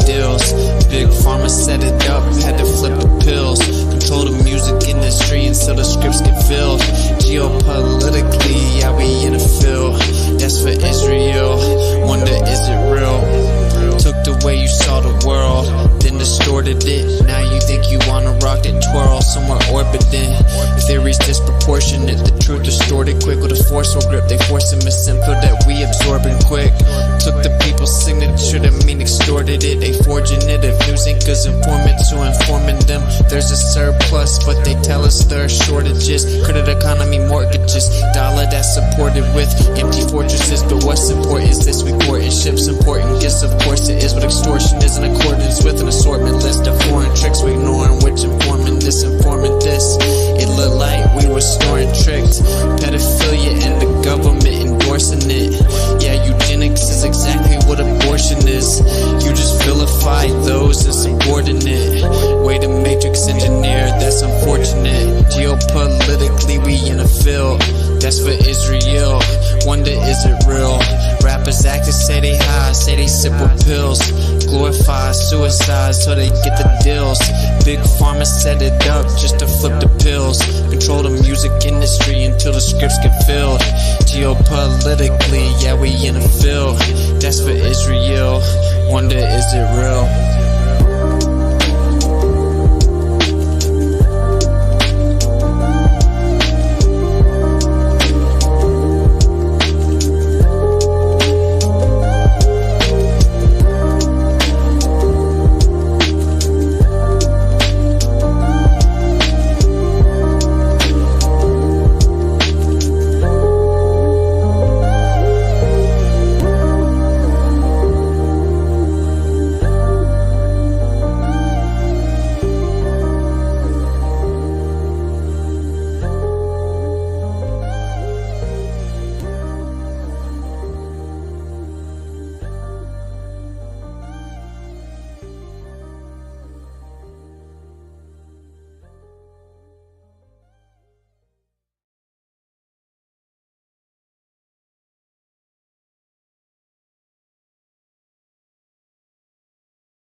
deals. Big pharma set it up, had to flip the pills. Control the music industry until the scripts get filled. Geopolitically, yeah, we in a field. That's for Israel. Wonder, is it real? Took the way you saw the world, then distorted it. Now you think you wanna rock that twirl, somewhere orbiting. Theories disproportionate, the truth distorted quick with a forceful grip. They force a misinfo that we absorbing quick. Took the people's signature to mean extorted it. They forging it. If news anchors informant to informing them there's a surplus, but they tell us there are shortages. Credit economy mortgages, dollar that's supported with empty fortresses. But what's important is this: we courting ships, important gifts. Of course it is, what extortion is in accordance with an assortment list of foreign tricks. We ignoring which informant this, informant this. It looked like we were storing tricked. Pedophilia and the government endorsing it. Yeah, eugenics is exactly what abortion is. You just vilify those insubordinate. Way to matrix engineer, that's unfortunate. Geopolitically, we in a field. That's for Israel. Wonder, is it real? Rappers actors say they high, say they sip with pills. Glorify suicide so they get the deals. Big pharma set it up just to flip the pills. Control the music industry until the scripts get filled. Geopolitically, yeah, we in a field. That's for Israel. Wonder, is it real?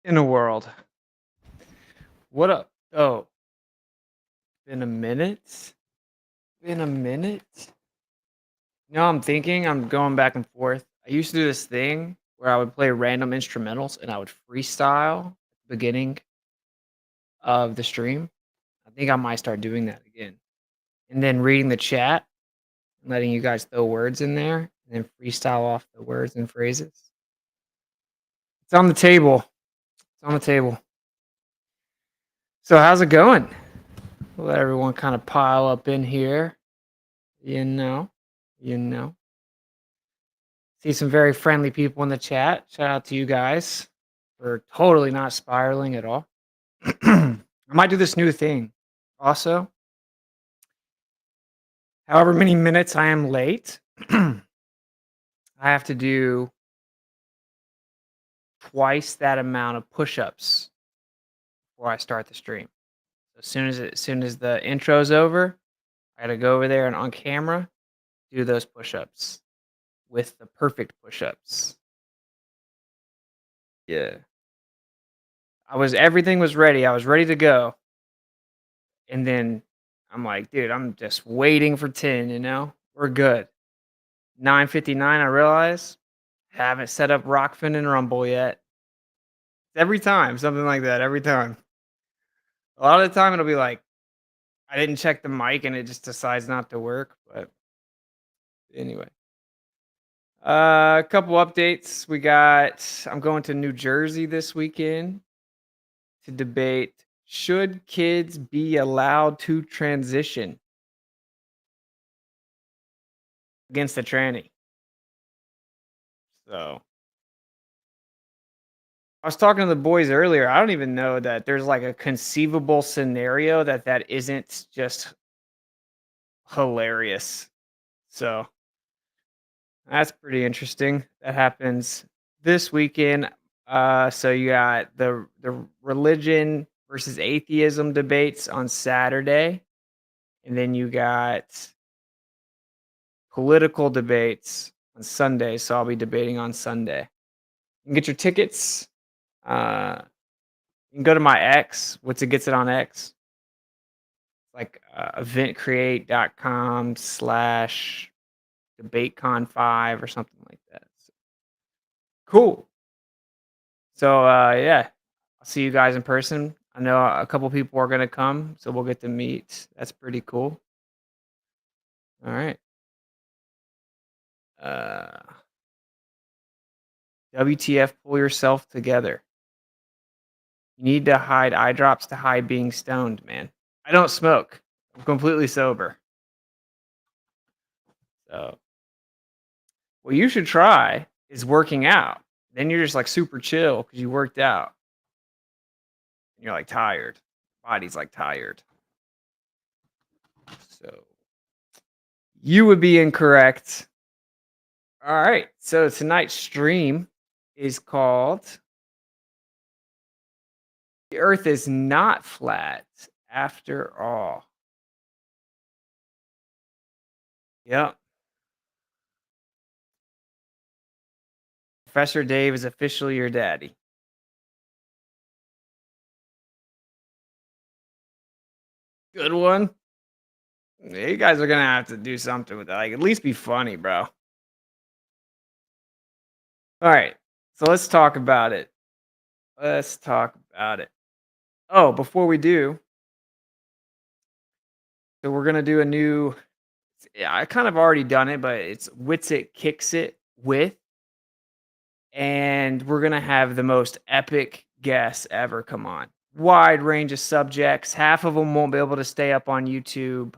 In a world. What up? Oh, been a minute? Been a minute? No, I'm thinking, I'm going back and forth. I used to do this thing where I would play random instrumentals and I would freestyle at the beginning of the stream. I think I might start doing that again. And then reading the chat and letting you guys throw words in there and then freestyle off the words and phrases. It's on the table. It's on the table. So how's it going? We'll let everyone kind of pile up in here. You know. See some very friendly people in the chat. Shout out to you guys for totally not spiraling at all. I might do this new thing. Also, however many minutes I am late, I have to do twice that amount of push-ups before I start the stream. So as soon as the intro's over, I gotta go over there and on camera do those push-ups with the perfect push-ups. Yeah. Everything was ready. I was ready to go. And then I'm like, dude, I'm just waiting for 10, you know? We're good. 9:59, I realize, haven't set up Rockfin and Rumble yet. Every time, something like that, every time. A lot of the time it'll be like, I didn't check the mic and it just decides not to work, but anyway. A couple updates. I'm going to New Jersey this weekend to debate, should kids be allowed to transition against a tranny? So I was talking to the boys earlier. I don't even know that there's like a conceivable scenario that isn't just hilarious. So that's pretty interesting. That happens this weekend. So you got the religion versus atheism debates on Saturday, and then you got political debates on Sunday. So I'll be debating on Sunday. You can get your tickets You can go to my X, WitsitGetsIt on X, like eventcreate.com/debatecon5 or something like that. So, cool. So yeah, I'll see you guys in person. I know a couple people are gonna come, so we'll get to meet. That's pretty cool. All right. Uh, WTF? Pull yourself together. You need to hide eye drops to hide being stoned, man. I don't smoke. I'm completely sober. So what you should try is working out. Then you're just like super chill because you worked out. And you're like tired. Body's like tired. So you would be incorrect. All right. So tonight's stream is called The Earth is Not Flat After All. Yep. Professor Dave is officially your daddy. Good one. Yeah, you guys are gonna have to do something with that. Like, at least be funny, bro. All right. So let's talk about it. Let's talk about it. Oh, before we do, so we're gonna do a new. Yeah, I kind of already done it, but it's Witsit Kicks It with, and we're gonna have the most epic guests ever. Come on, wide range of subjects. Half of them won't be able to stay up on YouTube.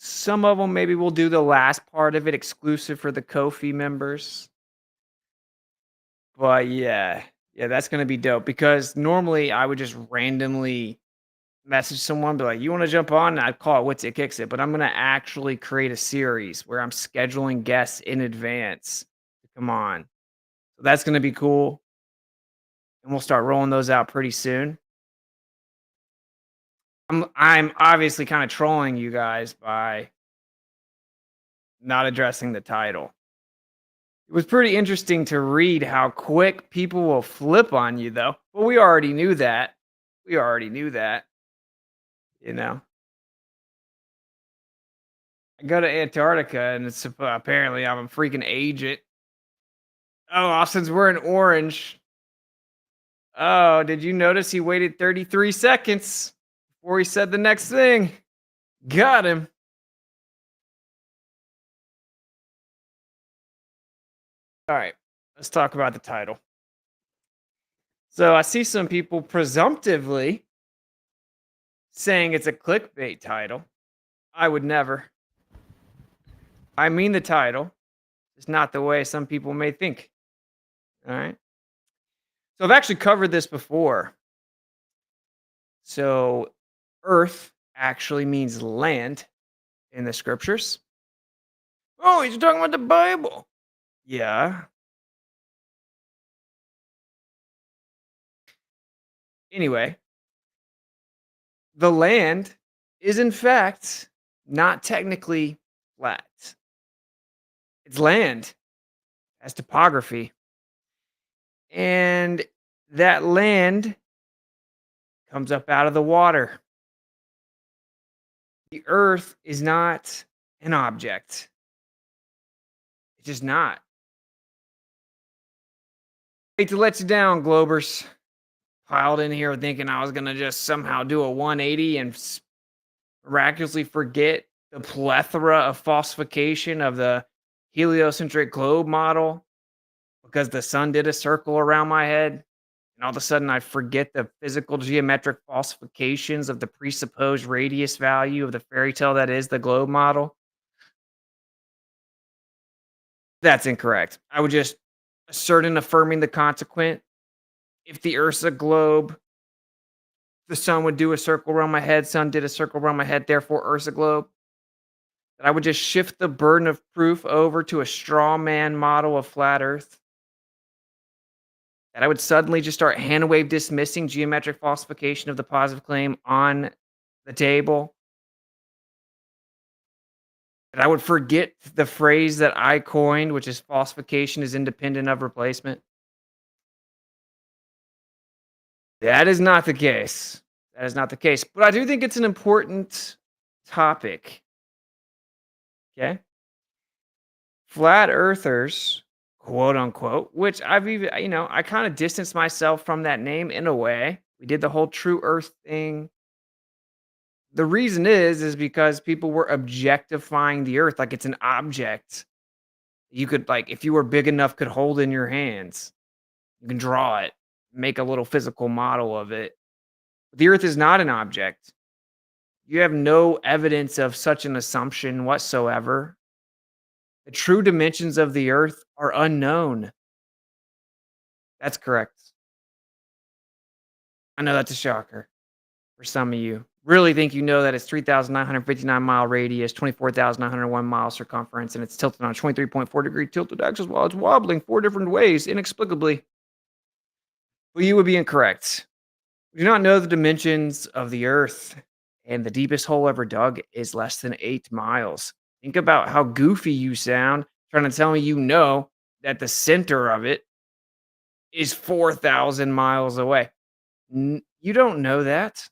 Some of them maybe we'll do the last part of it exclusive for the Kofi members. But yeah, that's gonna be dope because normally I would just randomly message someone, be like, "You want to jump on?" And I'd call it "What's It Kicks It," but I'm gonna actually create a series where I'm scheduling guests in advance to come on. So that's gonna be cool, and we'll start rolling those out pretty soon. I'm obviously kind of trolling you guys by not addressing the title. It was pretty interesting to read how quick people will flip on you, though. But we already knew that. We already knew that, you know. I go to Antarctica and it's apparently I'm a freaking agent. Oh, Austin's wearing orange. Oh, did you notice he waited 33 seconds before he said the next thing? Got him. All right, let's talk about the title. So I see some people presumptively saying it's a clickbait title. I would never. I mean the title. It's not the way some people may think. All right. So I've actually covered this before. So earth actually means land in the scriptures. Oh, he's talking about the Bible. Yeah. Anyway, the land is in fact not technically flat. It's land, has topography. And that land comes up out of the water. The earth is not an object. It's just not. I hate to let you down, Globers. Piled in here thinking I was going to just somehow do a 180 and miraculously forget the plethora of falsification of the heliocentric globe model because the sun did a circle around my head. And all of a sudden, I forget the physical geometric falsifications of the presupposed radius value of the fairy tale that is the globe model. That's incorrect. I would just assert and affirming the consequent. If the Earth's a globe, the sun would do a circle around my head. Sun did a circle around my head. Therefore, Earth's a globe. That I would just shift the burden of proof over to a straw man model of flat Earth. That I would suddenly just start hand wave dismissing geometric falsification of the positive claim on the table. And I would forget the phrase that I coined, which is falsification is independent of replacement. That is not the case. That is not the case. But I do think it's an important topic. Okay. Flat earthers, quote unquote, which I've even, I kind of distanced myself from that name in a way. We did the whole true earth thing. The reason is because people were objectifying the earth like it's an object. You could, like, if you were big enough, could hold in your hands. You can draw it, make a little physical model of it. The earth is not an object. You have no evidence of such an assumption whatsoever. The true dimensions of the earth are unknown. That's correct. I know that's a shocker for some of you. Really think you know that it's 3,959-mile radius, 24,901 mile circumference, and it's tilted on a 23.4-degree tilted axis while it's wobbling 4 different ways inexplicably. Well, you would be incorrect. We do not know the dimensions of the earth, and the deepest hole ever dug is less than 8 miles. Think about how goofy you sound trying to tell me you know that the center of it is 4,000 miles away. You don't know that.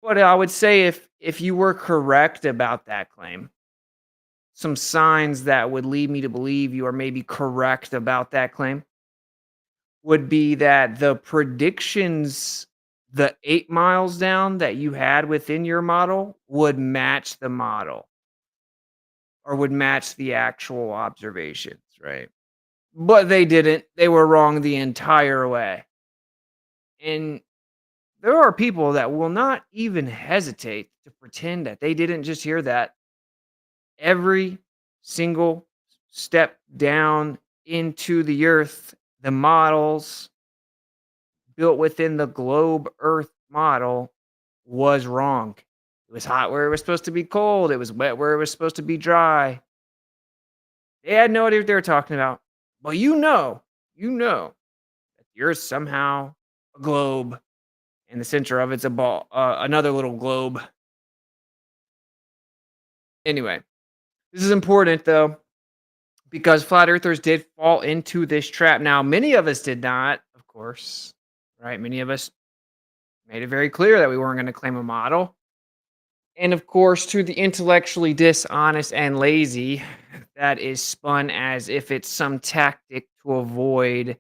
But I would say if you were correct about that claim, some signs that would lead me to believe you are maybe correct about that claim would be that the predictions, the 8 miles down that you had within your model would match the model or would match the actual observations, right? But they didn't. They were wrong the entire way. And there are people that will not even hesitate to pretend that they didn't just hear that. Every single step down into the earth, the models built within the globe Earth model was wrong. It was hot where it was supposed to be cold. It was wet where it was supposed to be dry. They had no idea what they were talking about. But that the Earth somehow a globe, in the center of it's a ball, another little globe. Anyway, this is important though, because flat earthers did fall into this trap. Now, many of us did not, of course, right? Many of us made it very clear that we weren't going to claim a model. And of course, to the intellectually dishonest and lazy, that is spun as if it's some tactic to avoid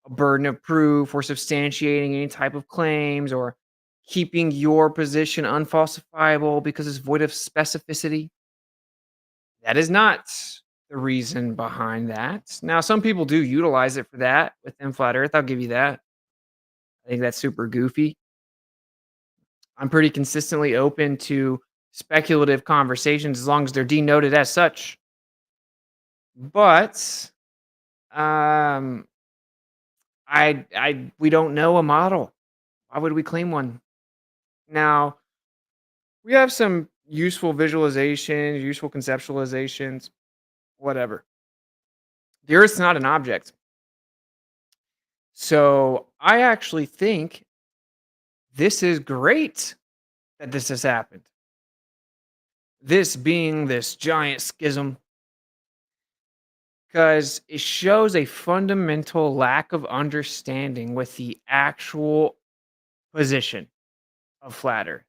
a burden of proof or substantiating any type of claims or keeping your position unfalsifiable because it's void of specificity. That is not the reason behind that. Now, some people do utilize it for that within Flat Earth. I'll give you that. I think that's super goofy. I'm pretty consistently open to speculative conversations as long as they're denoted as such. But we don't know a model. Why would we claim one? Now, we have some useful visualizations, useful conceptualizations, whatever. The Earth's not an object. So I actually think this is great that this has happened. This being this giant schism, because it shows a fundamental lack of understanding with the actual position of flat Earth.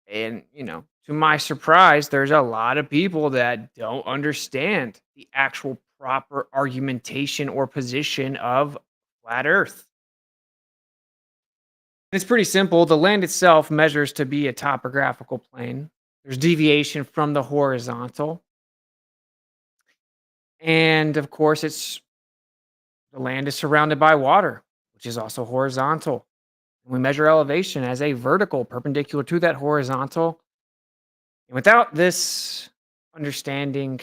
And, to my surprise, there's a lot of people that don't understand the actual proper argumentation or position of flat Earth. It's pretty simple. The land itself measures to be a topographical plane. There's deviation from the horizontal. And of course, the land is surrounded by water, which is also horizontal. We measure elevation as a vertical perpendicular to that horizontal. And without this understanding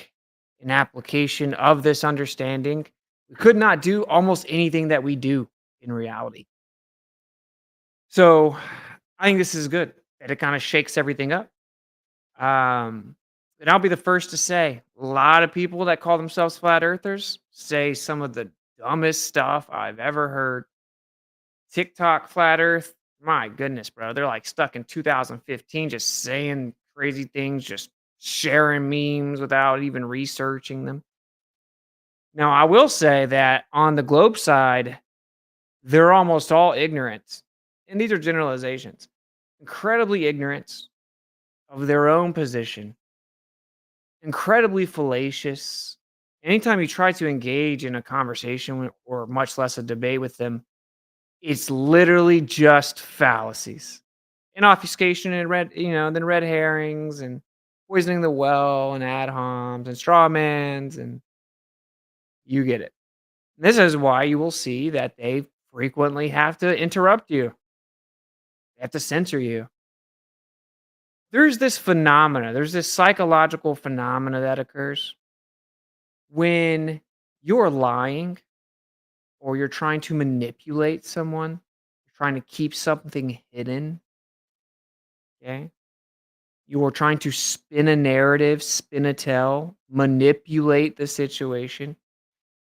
and application of this understanding, we could not do almost anything that we do in reality. So I think this is good that it kind of shakes everything up. And I'll be the first to say a lot of people that call themselves flat earthers say some of the dumbest stuff I've ever heard. TikTok flat earth My goodness, bro. They're like stuck in 2015, just saying crazy things, just sharing memes without even researching them. Now, I will say that on the globe side, they're almost all ignorant. And these are generalizations. Incredibly ignorant of their own position, incredibly fallacious. Anytime you try to engage in a conversation or much less a debate with them, it's literally just fallacies and obfuscation and then red herrings and poisoning the well and ad homs and straw mans and you get it. This is why you will see that they frequently have to interrupt you. They have to censor you. There's this phenomena, there's this psychological phenomena that occurs when you're lying or you're trying to manipulate someone, you're trying to keep something hidden, okay? You're trying to spin a narrative, spin a tell, manipulate the situation,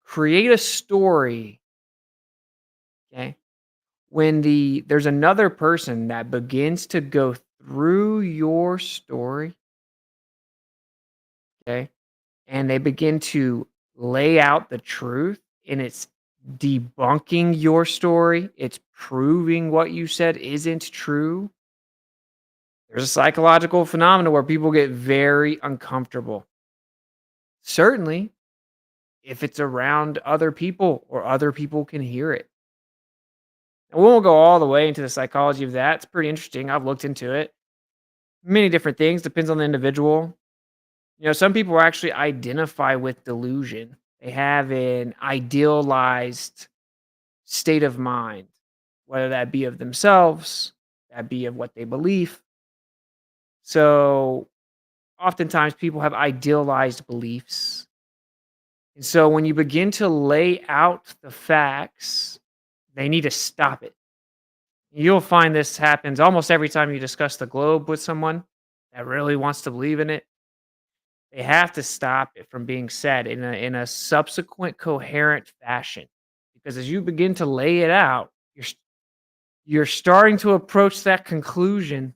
create a story, okay? When there's another person that begins to go through your story, okay? And they begin to lay out the truth and it's debunking your story, it's proving what you said isn't true. There's a psychological phenomenon where people get very uncomfortable. Certainly, if it's around other people or other people can hear it. And we won't go all the way into the psychology of that. It's pretty interesting. I've looked into it. Many different things, depends on the individual. Some people actually identify with delusion. They have an idealized state of mind, whether that be of themselves, that be of what they believe. So oftentimes people have idealized beliefs. And so when you begin to lay out the facts, they need to stop it. You'll find this happens almost every time you discuss the globe with someone that really wants to believe in it. They have to stop it from being said in a subsequent coherent fashion. Because as you begin to lay it out, you're starting to approach that conclusion,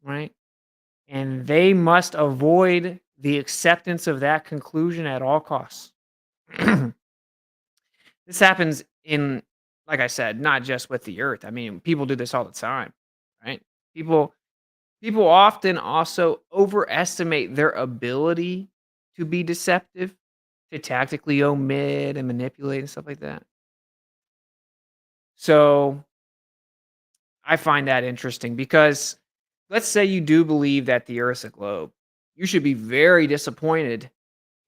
right? And they must avoid the acceptance of that conclusion at all costs. This happens in, like I said, not just with the earth. I mean, people do this all the time, right? People people often also overestimate their ability to be deceptive, to tactically omit and manipulate and stuff like that. So I find that interesting because let's say you do believe that the earth's a globe. You should be very disappointed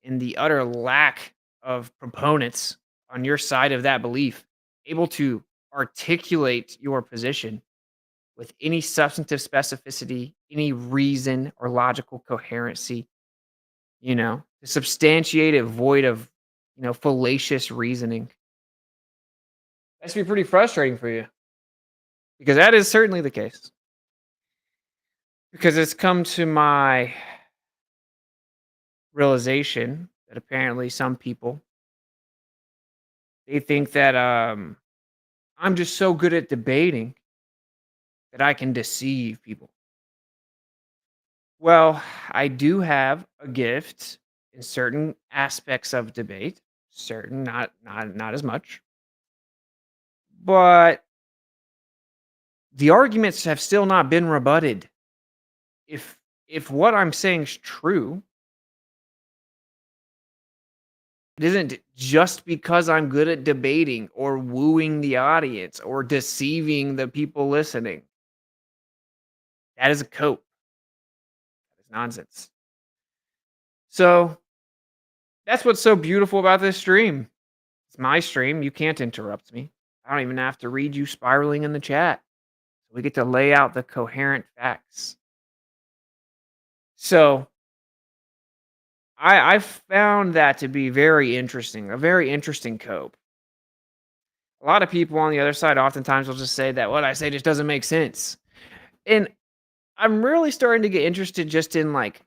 in the utter lack of proponents on your side of that belief, able to articulate your position with any substantive specificity, any reason or logical coherency, to substantiate it void of, fallacious reasoning. That's be pretty frustrating for you because that is certainly the case. Because it's come to my realization that apparently some people they think that I'm just so good at debating that I can deceive people. Well, I do have a gift in certain aspects of debate, certain not as much. But the arguments have still not been rebutted. If what I'm saying is true, it isn't just because I'm good at debating or wooing the audience or deceiving the people listening. That is a cope. That is nonsense. So that's what's so beautiful about this stream. It's my stream. You can't interrupt me. I don't even have to read you spiraling in the chat. We get to lay out the coherent facts. So I found that to be very interesting, a very interesting cope. A lot of people on the other side oftentimes will just say that what I say just doesn't make sense. And I'm really starting to get interested just in like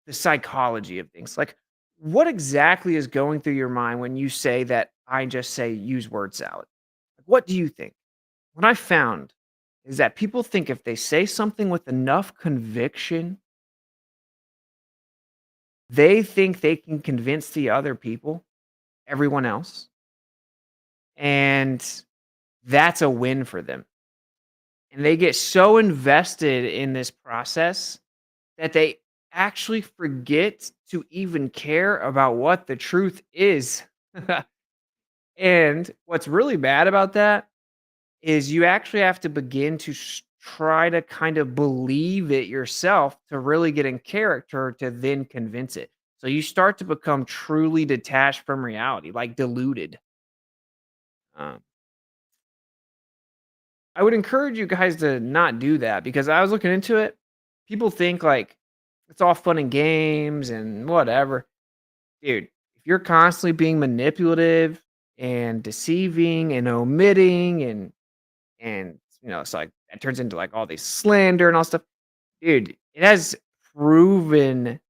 the psychology of things. Like, what exactly is going through your mind when you say that I just say use word salad? What do you think? What I found is that people think if they say something with enough conviction, they think they can convince the other people, everyone else, and that's a win for them. And they get so invested in this process that they actually forget to even care about what the truth is. And what's really bad about that is you actually have to begin to try to kind of believe it yourself to really get in character to then convince it. So you start to become truly detached from reality, like deluded. Um, I would encourage you guys to not do that because I was looking into it. People think like it's all fun and games and whatever. Dude, if you're constantly being manipulative and deceiving and omitting and it's like it turns into like all these slander and all stuff. Dude, it has proven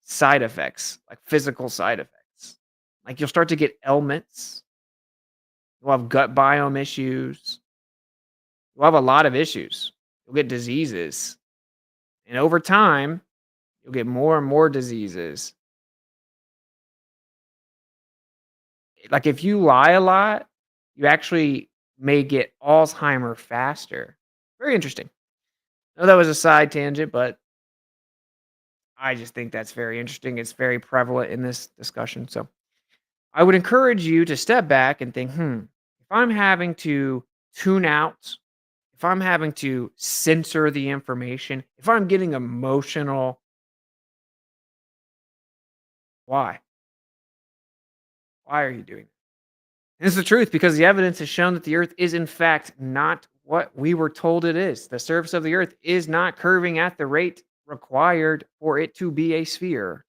side effects, like physical side effects. Like you'll start to get ailments, you'll have gut biome issues, you'll have a lot of issues. You'll get diseases. And over time, you'll get more and more diseases. Like if you lie a lot, you actually may get Alzheimer faster. Very interesting. I know that was a side tangent, but I just think that's very interesting. It's very prevalent in this discussion. So I would encourage you to step back and think, if I'm having to tune out, if I'm having to censor the information, if I'm getting emotional, why? Why are you doing that? And it's the truth because the evidence has shown that the earth is, in fact, not what we were told it is. The surface of the earth is not curving at the rate required for it to be a sphere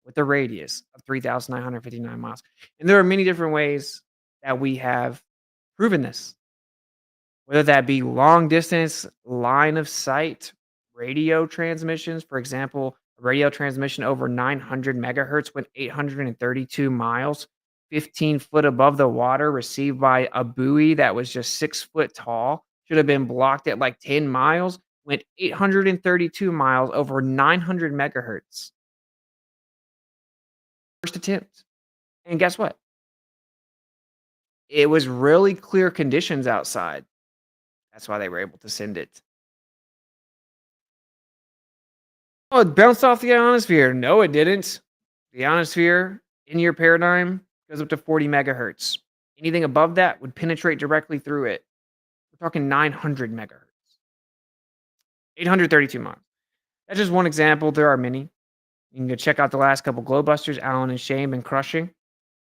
with a radius of 3,959 miles. And there are many different ways that we have proven this, whether that be long distance line of sight radio transmissions. For example, a radio transmission over 900 megahertz went 832 miles, 15 foot above the water, received by a buoy that was just 6 foot tall, should have been blocked at like 10 miles, went 832 miles over 900 megahertz. First attempt. And guess what? It was really clear conditions outside. That's why they were able to send it. Oh, it bounced off the ionosphere. No, it didn't. The ionosphere in your paradigm goes up to 40 megahertz. Anything above that would penetrate directly through it. We're talking 900 megahertz, 832 miles. That's just one example. There are many. You can go check out the last couple Glowbusters, Alan and Shane, and Crushing.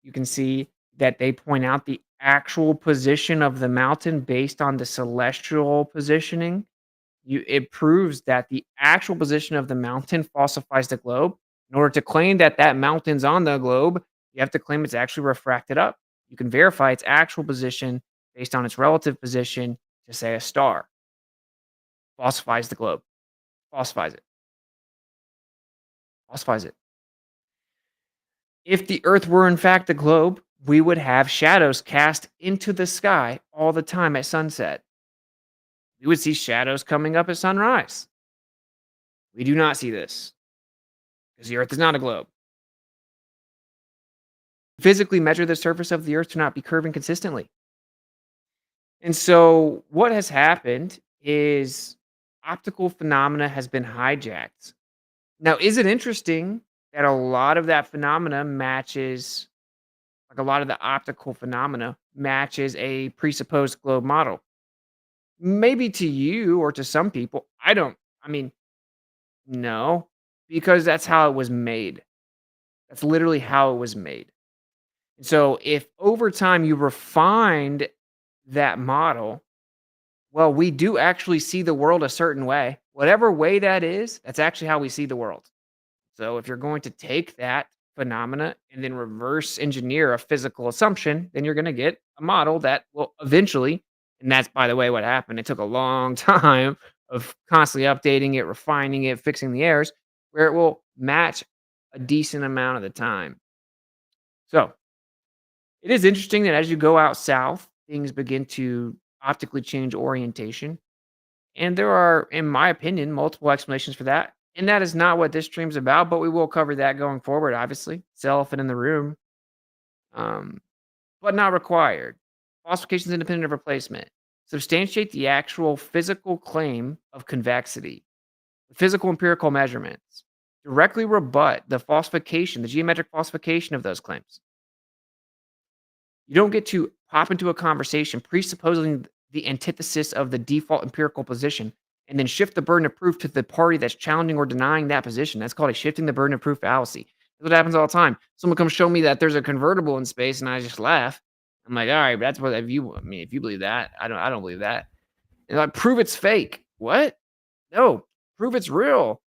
You can see that they point out the actual position of the mountain based on the celestial positioning. It proves that the actual position of the mountain falsifies the globe. In order to claim that that mountain's on the globe, you have to claim it's actually refracted up. You can verify its actual position based on its relative position to, say, a star. Falsifies the globe. Falsifies it. Falsifies it. If the Earth were in fact a globe, we would have shadows cast into the sky all the time at sunset. We would see shadows coming up at sunrise. We do not see this because the Earth is not a globe. Physically measure the surface of the Earth to not be curving consistently. And so what has happened is optical phenomena has been hijacked. Now, is it interesting that a lot of that phenomena matches, like a lot of the optical phenomena matches a presupposed globe model? Maybe to you or to some people. I mean, no, because that's how it was made. That's literally how it was made. And so if over time you refined that model, well, we do actually see the world a certain way. Whatever way that is, that's actually how we see the world. So if you're going to take that phenomena and then reverse engineer a physical assumption, then you're going to get a model that will eventually, and that's by the way what happened. It took a long time of constantly updating it, refining it, fixing the errors, where it will match a decent amount of the time. So it is interesting that as you go out south, things begin to optically change orientation. And there are, in my opinion, multiple explanations for that. And that is not what this stream's about, but we will cover that going forward, obviously. It's the elephant in the room, um, but not required. Falsification is independent of replacement. Substantiate the actual physical claim of convexity. Physical empirical measurements directly rebut the falsification, the geometric falsification of those claims. You don't get to pop into a conversation presupposing the antithesis of the default empirical position and then shift the burden of proof to the party that's challenging or denying that position. That's called a shifting the burden of proof fallacy. That's what happens all the time. Someone comes show me that there's a convertible in space, and I just laugh. I'm like, all right, that's what if you if you believe that, I don't believe that. And like, prove it's fake. What? No, prove it's real.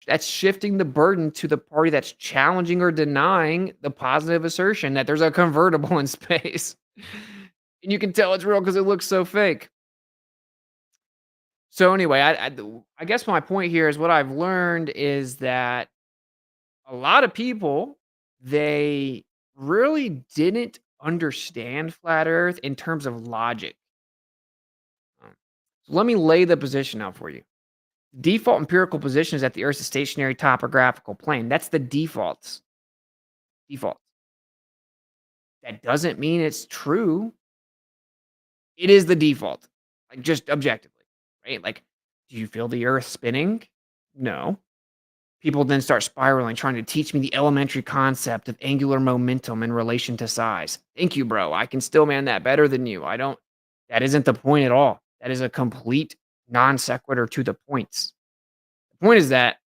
That's shifting the burden to the party that's challenging or denying the positive assertion that there's a convertible in space. And you can tell it's real because it looks so fake. So anyway, I guess my point here is what I've learned is that a lot of people, they really didn't understand flat Earth in terms of logic. So let me lay the position out for you. Default empirical position is that the Earth's a stationary topographical plane. That's the default. Default. That doesn't mean it's true. It is the default, like just objectively, right? Like, do you feel the Earth spinning? No. People then start spiraling, trying to teach me the elementary concept of angular momentum in relation to size. Thank you, bro. I can still man that better than you. That isn't the point at all. That is a complete non sequitur to the points. The point is that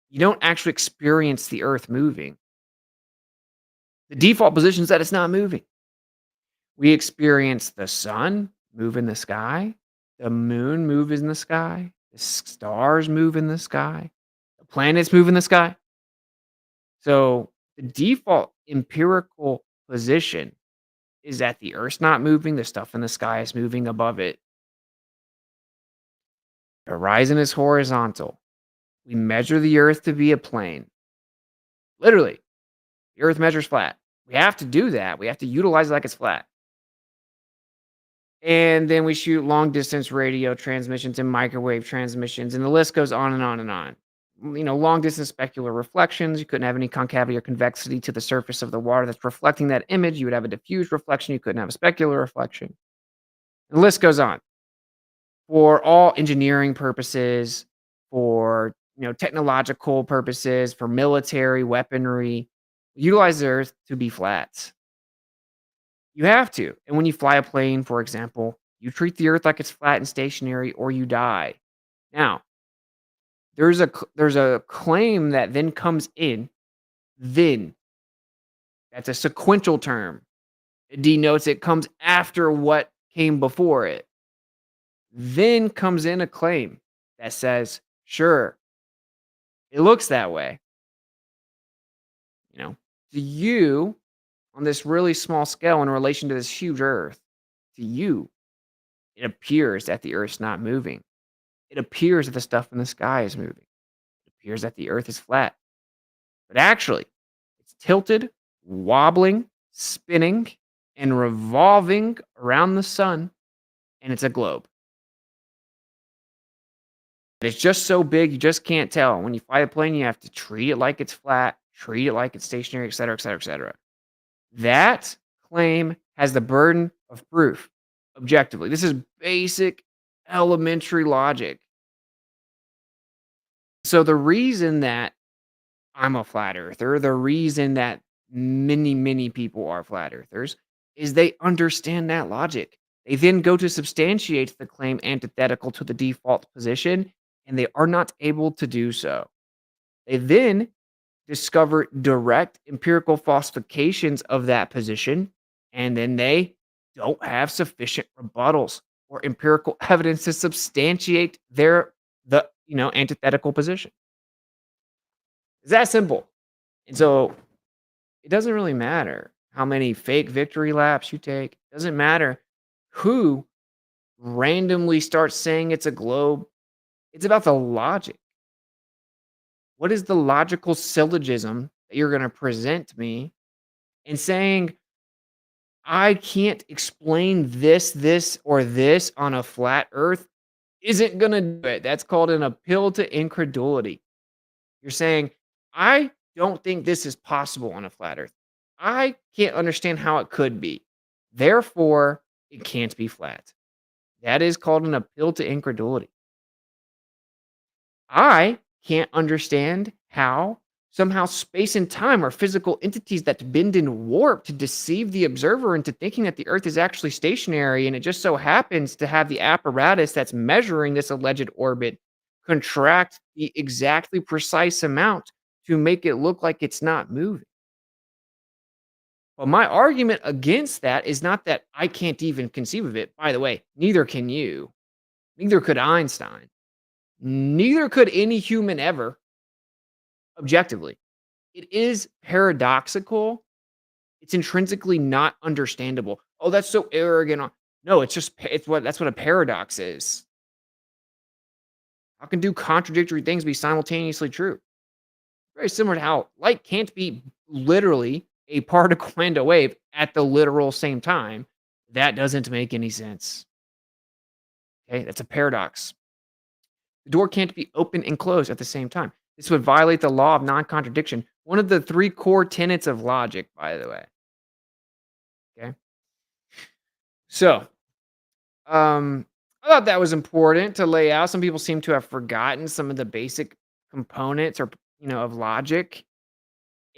you don't actually experience the Earth moving. The default position is that it's not moving. We experience the sun move in the sky, the moon move in the sky, the stars move in the sky, the planets move in the sky. So the default empirical position is that the Earth's not moving, the stuff in the sky is moving above it. The horizon is horizontal. We measure the Earth to be a plane. Literally, the Earth measures flat. We have to do that. We have to utilize it like it's flat. And then we shoot long distance radio transmissions and microwave transmissions, and the list goes on and on and on. Long distance specular reflections. You couldn't have any concavity or convexity to the surface of the water that's reflecting that image. You would have a diffuse reflection. You couldn't have a specular reflection. And the list goes on. For all engineering purposes, for technological purposes, for military weaponry, utilize the Earth to be flat. You have to. And when you fly a plane, for example, you treat the Earth like it's flat and stationary, or you die. Now, there's a claim that then comes in. Then that's a sequential term. It denotes it comes after what came before it. Then comes in a claim that says, sure, it looks that way. To you, on this really small scale in relation to this huge Earth, to you, it appears that the Earth's not moving. It appears that the stuff in the sky is moving. It appears that the Earth is flat. But actually, it's tilted, wobbling, spinning, and revolving around the sun, and it's a globe. But it's just so big, you just can't tell. When you fly a plane, you have to treat it like it's flat, treat it like it's stationary, et cetera, et cetera, et cetera. That claim has the burden of proof, objectively. This is basic, elementary logic. So the reason that I'm a flat earther, the reason that many, many people are flat earthers, is they understand that logic. They then go to substantiate the claim antithetical to the default position, and they are not able to do so. They then discover direct empirical falsifications of that position, and then they don't have sufficient rebuttals or empirical evidence to substantiate the antithetical position. It's that simple. And so it doesn't really matter how many fake victory laps you take. It doesn't matter who randomly starts saying it's a globe. It's about the logic. What is the logical syllogism that you're going to present me in saying I can't explain this, or this on a flat earth isn't gonna do it. That's called an appeal to incredulity. You're saying, I don't think this is possible on a flat earth. I can't understand how it could be. Therefore, it can't be flat. That is called an appeal to incredulity. I can't understand how somehow space and time are physical entities that bend and warp to deceive the observer into thinking that the Earth is actually stationary, and it just so happens to have the apparatus that's measuring this alleged orbit contract the exactly precise amount to make it look like it's not moving. But my argument against that is not that I can't even conceive of it. By the way, neither can you. Neither could Einstein. Neither could any human ever, objectively. It is paradoxical. It's intrinsically not understandable. Oh, that's so arrogant. No, it's just that's what a paradox is. How can two contradictory things be simultaneously true? Very similar to how light can't be literally a particle and a wave at the literal same time. That doesn't make any sense. Okay, that's a paradox. The door can't be open and closed at the same time. This would violate the law of non-contradiction, one of the three core tenets of logic, by the way. Okay. So, I thought that was important to lay out. Some people seem to have forgotten some of the basic components or, of logic.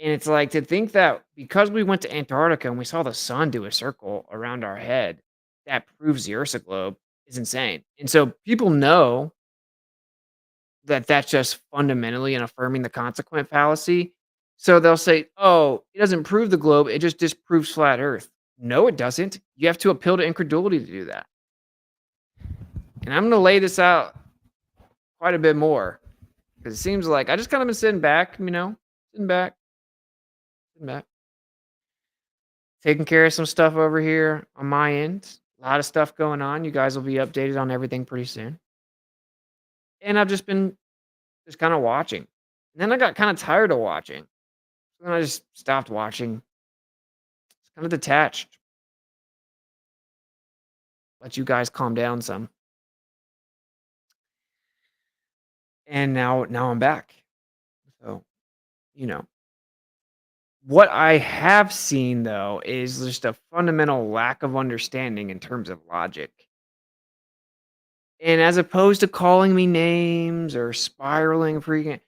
And it's like to think that because we went to Antarctica and we saw the sun do a circle around our head, that proves the Earth's a globe is insane. And so people know that that's just fundamentally an affirming the consequent fallacy. So they'll say, "Oh, it doesn't prove the globe, it just disproves flat Earth." No, it doesn't. You have to appeal to incredulity to do that. And I'm going to lay this out quite a bit more because it seems like I just kind of been sitting back, sitting back, sitting back, taking care of some stuff over here on my end. A lot of stuff going on. You guys will be updated on everything pretty soon. And I've just been just kind of watching. And then I got kind of tired of watching. And I just stopped watching. It's kind of detached. Let you guys calm down some. And now I'm back. So, you know, what I have seen though is just a fundamental lack of understanding in terms of logic. And as opposed to calling me names or spiraling freaking,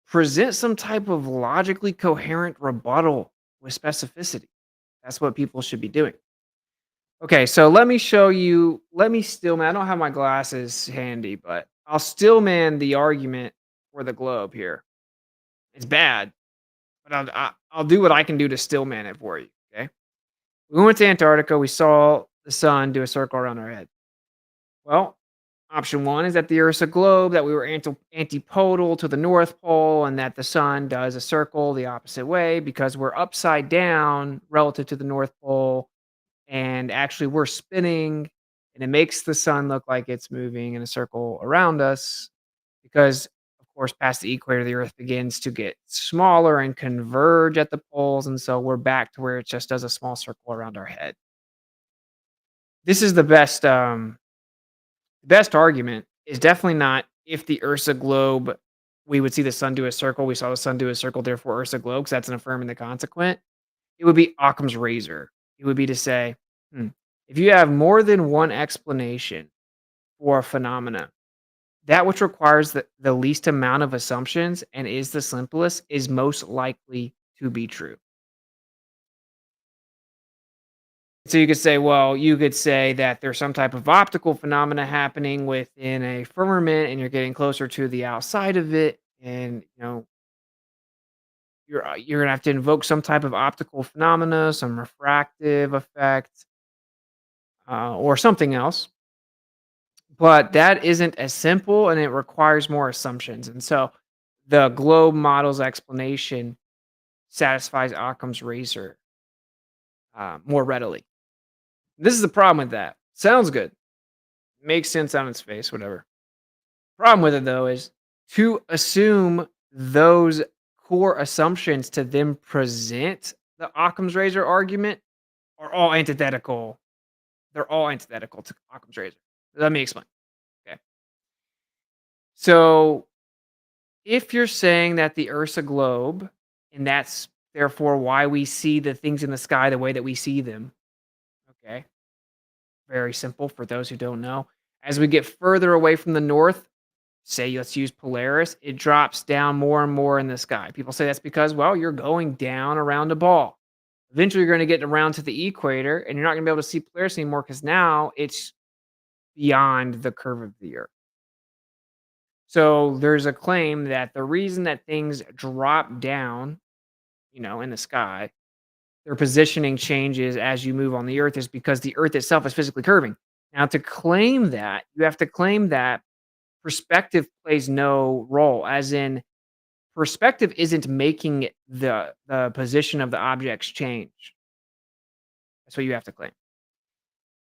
present some type of logically coherent rebuttal with specificity. That's what people should be doing. Okay, so let me show you. Let me stillman. I don't have my glasses handy, but I'll stillman the argument for the globe here. It's bad, but I'll do what I can do to stillman it for you. Okay, we went to Antarctica. We saw the sun do a circle around our head. Well, option one is that the Earth's a globe, that we were antipodal to the North Pole, and that the sun does a circle the opposite way because we're upside down relative to the North Pole, and actually we're spinning, and it makes the sun look like it's moving in a circle around us because, of course, past the equator, the Earth begins to get smaller and converge at the poles, and so we're back to where it just does a small circle around our head. This is the best. Best argument is definitely not if the Earth's a globe, we would see the sun do a circle. We saw the sun do a circle, therefore Earth's a globe, because that's an affirming the consequent. It would be Occam's razor. It would be to say, if you have more than one explanation for a phenomena, that which requires the least amount of assumptions and is the simplest is most likely to be true. So you could say, well, you could say that there's some type of optical phenomena happening within a firmament, and you're getting closer to the outside of it, and you're gonna have to invoke some type of optical phenomena, some refractive effect, or something else. But that isn't as simple, and it requires more assumptions. And so, the globe model's explanation satisfies Occam's razor more readily. This is the problem with that. Sounds good. Makes sense on its face, whatever. Problem with it though is to assume those core assumptions to then present the Occam's razor argument are all antithetical. They're all antithetical to Occam's razor. Let me explain. Okay. So if you're saying that the Earth's a globe, and that's therefore why we see the things in the sky the way that we see them, okay, very simple for those who don't know. As we get further away from the north, say let's use Polaris, it drops down more and more in the sky. People say that's because, well, you're going down around a ball. Eventually, you're going to get around to the equator, and you're not going to be able to see Polaris anymore because now it's beyond the curve of the Earth. So there's a claim that the reason that things drop down, in the sky, their positioning changes as you move on the Earth is because the Earth itself is physically curving. Now, to claim that, you have to claim that perspective plays no role, as in perspective isn't making the position of the objects change. That's what you have to claim.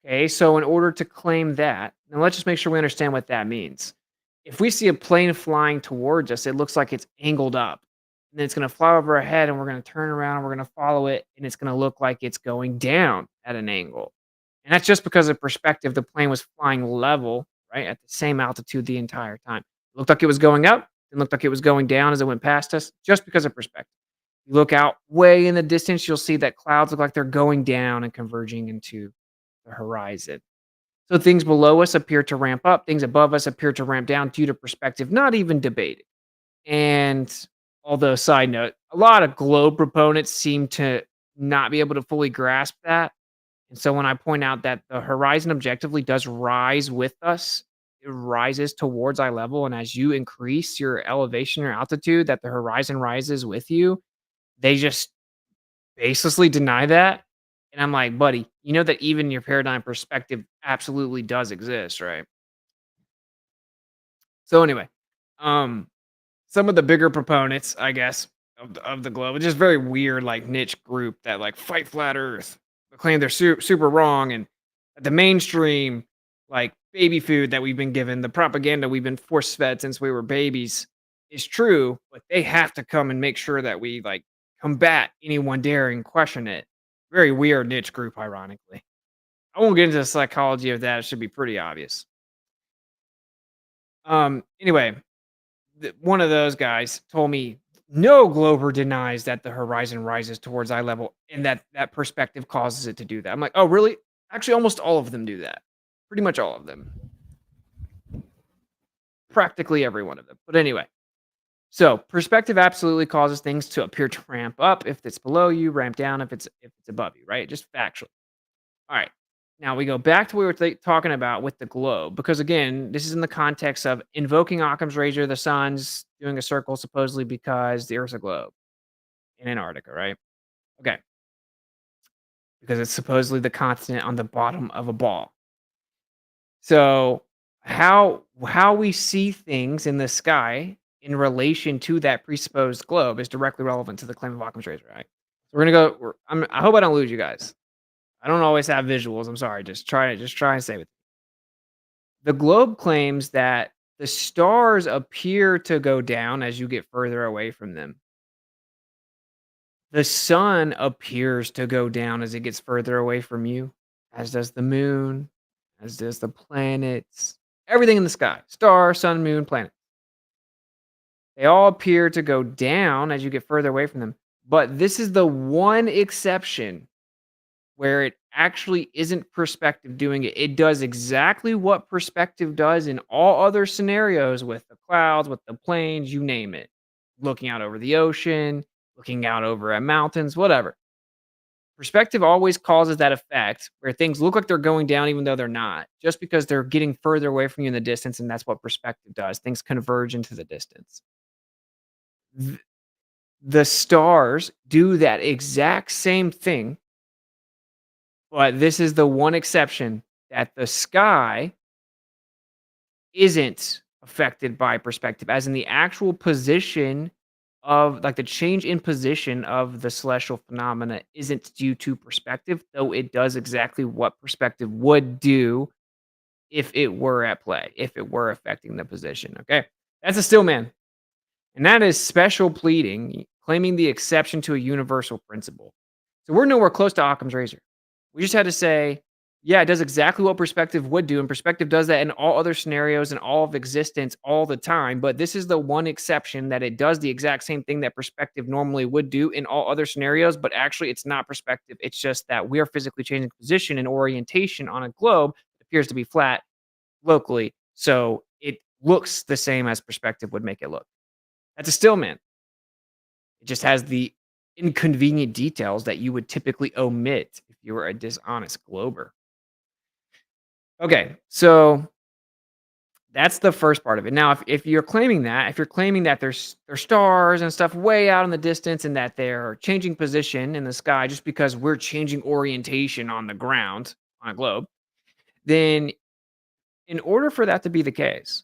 Okay, so in order to claim that, now let's just make sure we understand what that means. If we see a plane flying towards us, it looks like it's angled up. And then it's going to fly over our head, and we're going to turn around and we're going to follow it, and it's going to look like it's going down at an angle. And that's just because of perspective. The plane was flying level, right, at the same altitude the entire time. It looked like it was going up, it looked like it was going down as it went past us, just because of perspective. You look out way in the distance, you'll see that clouds look like they're going down and converging into the horizon. So things below us appear to ramp up, things above us appear to ramp down due to perspective, not even debated. And although, side note, a lot of globe proponents seem to not be able to fully grasp that. And so when I point out that the horizon objectively does rise with us, it rises towards eye level. And as you increase your elevation or altitude, that the horizon rises with you, they just baselessly deny that. And I'm like, buddy, you know that even your paradigm perspective absolutely does exist, right? So anyway, um, some of the bigger proponents, I guess, of the globe, it's just very weird, like niche group that like fight flat Earth, but claim they're super wrong, and the mainstream like baby food that we've been given, the propaganda we've been force fed since we were babies, is true, but they have to come and make sure that we like combat anyone daring question it. Very weird niche group, ironically. I won't get into the psychology of that. It should be pretty obvious. Anyway, one of those guys told me no glober denies that the horizon rises towards eye level and that perspective causes it to do that. I'm like, oh, really? Actually, almost all of them do that. Pretty much all of them. Practically every one of them. But anyway, so perspective absolutely causes things to appear to ramp up if it's below you, ramp down if it's above you, right? Just factually. All right. Now we go back to what we were talking about with the globe, because again, this is in the context of invoking Occam's razor. The sun's doing a circle supposedly because the Earth's a globe in Antarctica, right? Okay, because it's supposedly the continent on the bottom of a ball. So how we see things in the sky in relation to that presupposed globe is directly relevant to the claim of Occam's razor, right? So we're gonna go. I hope I don't lose you guys. I don't always have visuals. I'm sorry. Just try and stay with me. The globe claims that the stars appear to go down as you get further away from them. The sun appears to go down as it gets further away from you, as does the moon, as does the planets, everything in the sky, star, sun, moon, planet. They all appear to go down as you get further away from them. But this is the one exception where it actually isn't perspective doing it. It does exactly what perspective does in all other scenarios with the clouds, with the planes, you name it. Looking out over the ocean, looking out over at mountains, whatever. Perspective always causes that effect where things look like they're going down even though they're not, just because they're getting further away from you in the distance, and that's what perspective does. Things converge into the distance. Th- the stars do that exact same thing. But this is the one exception that the sky isn't affected by perspective, as in the actual position of like the change in position of the celestial phenomena isn't due to perspective, though it does exactly what perspective would do if it were at play, if it were affecting the position. Okay. That's a still man. And that is special pleading, claiming the exception to a universal principle. So we're nowhere close to Occam's razor. We just had to say, yeah, it does exactly what perspective would do, and perspective does that in all other scenarios and all of existence all the time. But this is the one exception that it does the exact same thing that perspective normally would do in all other scenarios. But actually, it's not perspective. It's just that we are physically changing position and orientation on a globe that appears to be flat locally. So it looks the same as perspective would make it look. That's a stillman. It just has the inconvenient details that you would typically omit if you were a dishonest glober. Okay, so that's the first part of it. Now, if you're claiming that, if you're claiming that there's stars and stuff way out in the distance and that they're changing position in the sky just because we're changing orientation on the ground on a globe, then in order for that to be the case,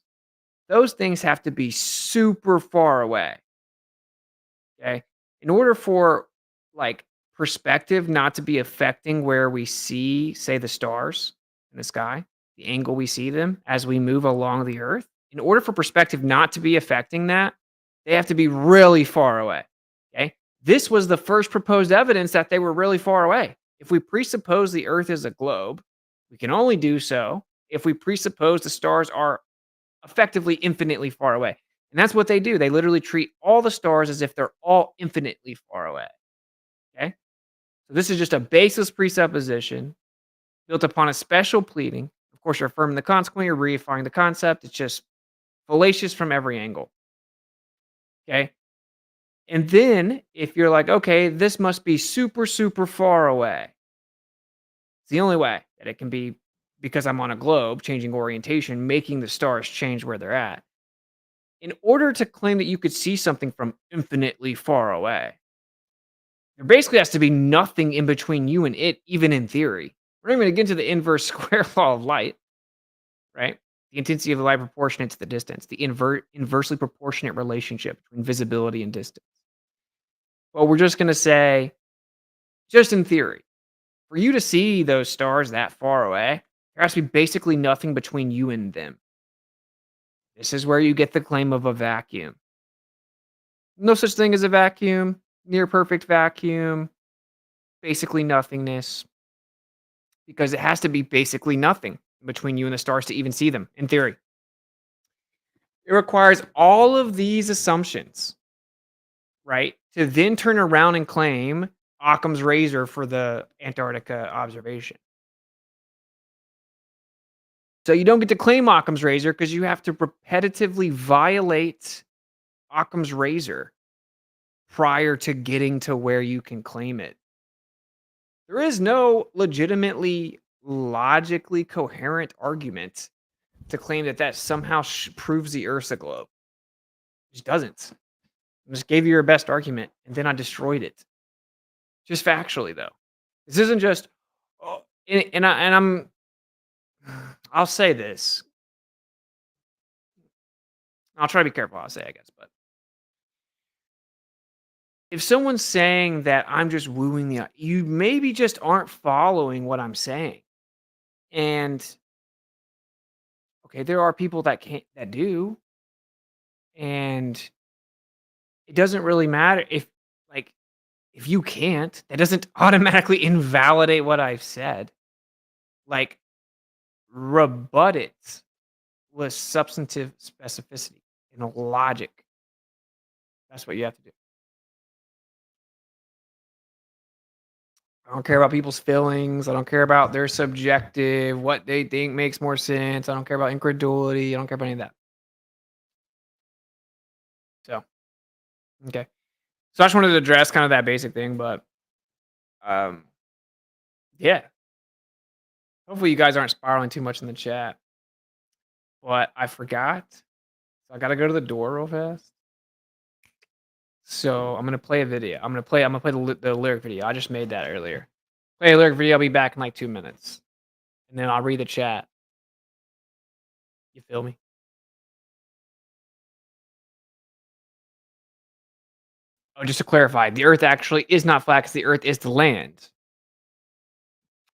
those things have to be super far away. Okay. In order for like perspective not to be affecting where we see, say, the stars in the sky, the angle we see them as we move along the earth, in order for perspective not to be affecting that, they have to be really far away. Okay. This was the first proposed evidence that they were really far away. If we presuppose the earth is a globe, we can only do so if we presuppose the stars are effectively infinitely far away. And that's what they do. They literally treat all the stars as if they're all infinitely far away. Okay. So this is just a baseless presupposition built upon a special pleading. Of course, you're affirming the consequent, you're reifying the concept. It's just fallacious from every angle. Okay. And then if you're like, okay, this must be super, super far away. It's the only way that it can be because I'm on a globe changing orientation, making the stars change where they're at. In order to claim that you could see something from infinitely far away, there basically has to be nothing in between you and it, even in theory. We're not even going to get into the inverse square law of light, right? The intensity of the light proportionate to the distance, the inversely proportionate relationship between visibility and distance. Well, we're just going to say, just in theory, for you to see those stars that far away, there has to be basically nothing between you and them. This is where you get the claim of a vacuum. No such thing as a vacuum, near perfect vacuum, basically nothingness, because it has to be basically nothing between you and the stars to even see them, in theory. It requires all of these assumptions, right, to then turn around and claim Occam's razor for the Antarctica observation. So you don't get to claim Occam's razor because you have to repetitively violate Occam's razor prior to getting to where you can claim it. There is no legitimately, logically coherent argument to claim that that somehow proves the Earth's a globe. It just doesn't. I just gave you your best argument, and then I destroyed it. Just factually, though. This isn't just, oh, I'll say this. I'll try to be careful how I say, I guess, but if someone's saying that I'm just wooing you maybe just aren't following what I'm saying. And okay, there are people that do, and it doesn't really matter like if you can't, that doesn't automatically invalidate what I've said. Like rebut it with substantive specificity and logic. That's what you have to do. I don't care about people's feelings. I don't care about their subjective, what they think makes more sense. I don't care about incredulity. I don't care about any of that. So, okay. So I just wanted to address kind of that basic thing, but um, yeah. Hopefully you guys aren't spiraling too much in the chat. But I forgot. So I gotta go to the door real fast. So I'm gonna play a video. I'm gonna play the lyric video. I just made that earlier. Play a lyric video. I'll be back in like 2 minutes, and then I'll read the chat. You feel me? Oh, just to clarify, the Earth actually is not flat because the Earth is the land.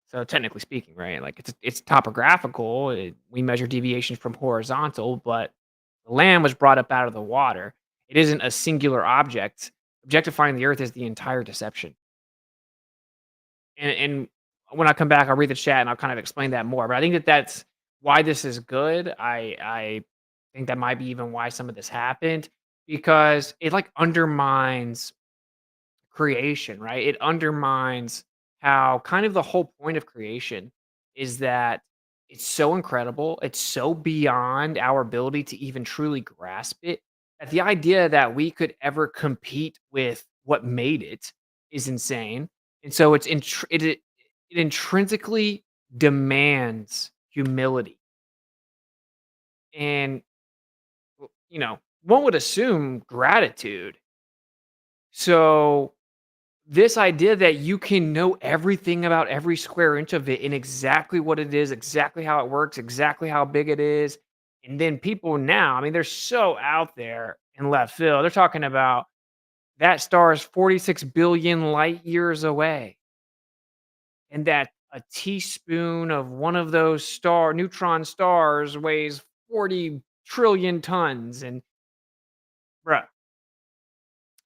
So technically speaking, right? Like it's topographical. We measure deviations from horizontal, but the land was brought up out of the water. It isn't a singular object. Objectifying the Earth is the entire deception. And when I come back, I'll read the chat and I'll kind of explain that more. But I think that that's why this is good. I think that might be even why some of this happened because it like undermines creation, right? It undermines how kind of the whole point of creation is that it's so incredible, it's so beyond our ability to even truly grasp it. That the idea that we could ever compete with what made it is insane. And so it intrinsically demands humility. And one would assume gratitude. So this idea that you can know everything about every square inch of it and exactly what it is, exactly how it works, exactly how big it is. And then people now, I mean, they're so out there in left field. They're talking about that star is 46 billion light years away. And that a teaspoon of one of those neutron stars weighs 40 trillion tons. And bruh,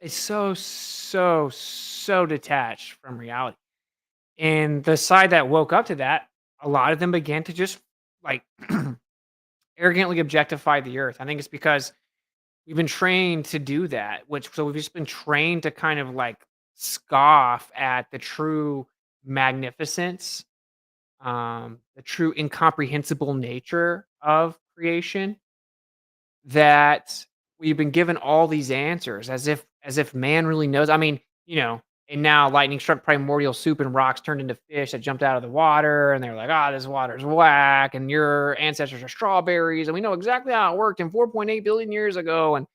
it's so detached from reality. And the side that woke up to that, a lot of them began to just like arrogantly objectify the earth. I think it's because we've been trained to do that, which so we've just been trained to kind of like scoff at the true magnificence, the true incomprehensible nature of creation that we've been given all these answers as if man really knows. I mean, and now lightning struck primordial soup and rocks turned into fish that jumped out of the water, and they're like, "Ah, this water's whack, and your ancestors are strawberries, and we know exactly how it worked in 4.8 billion years ago." And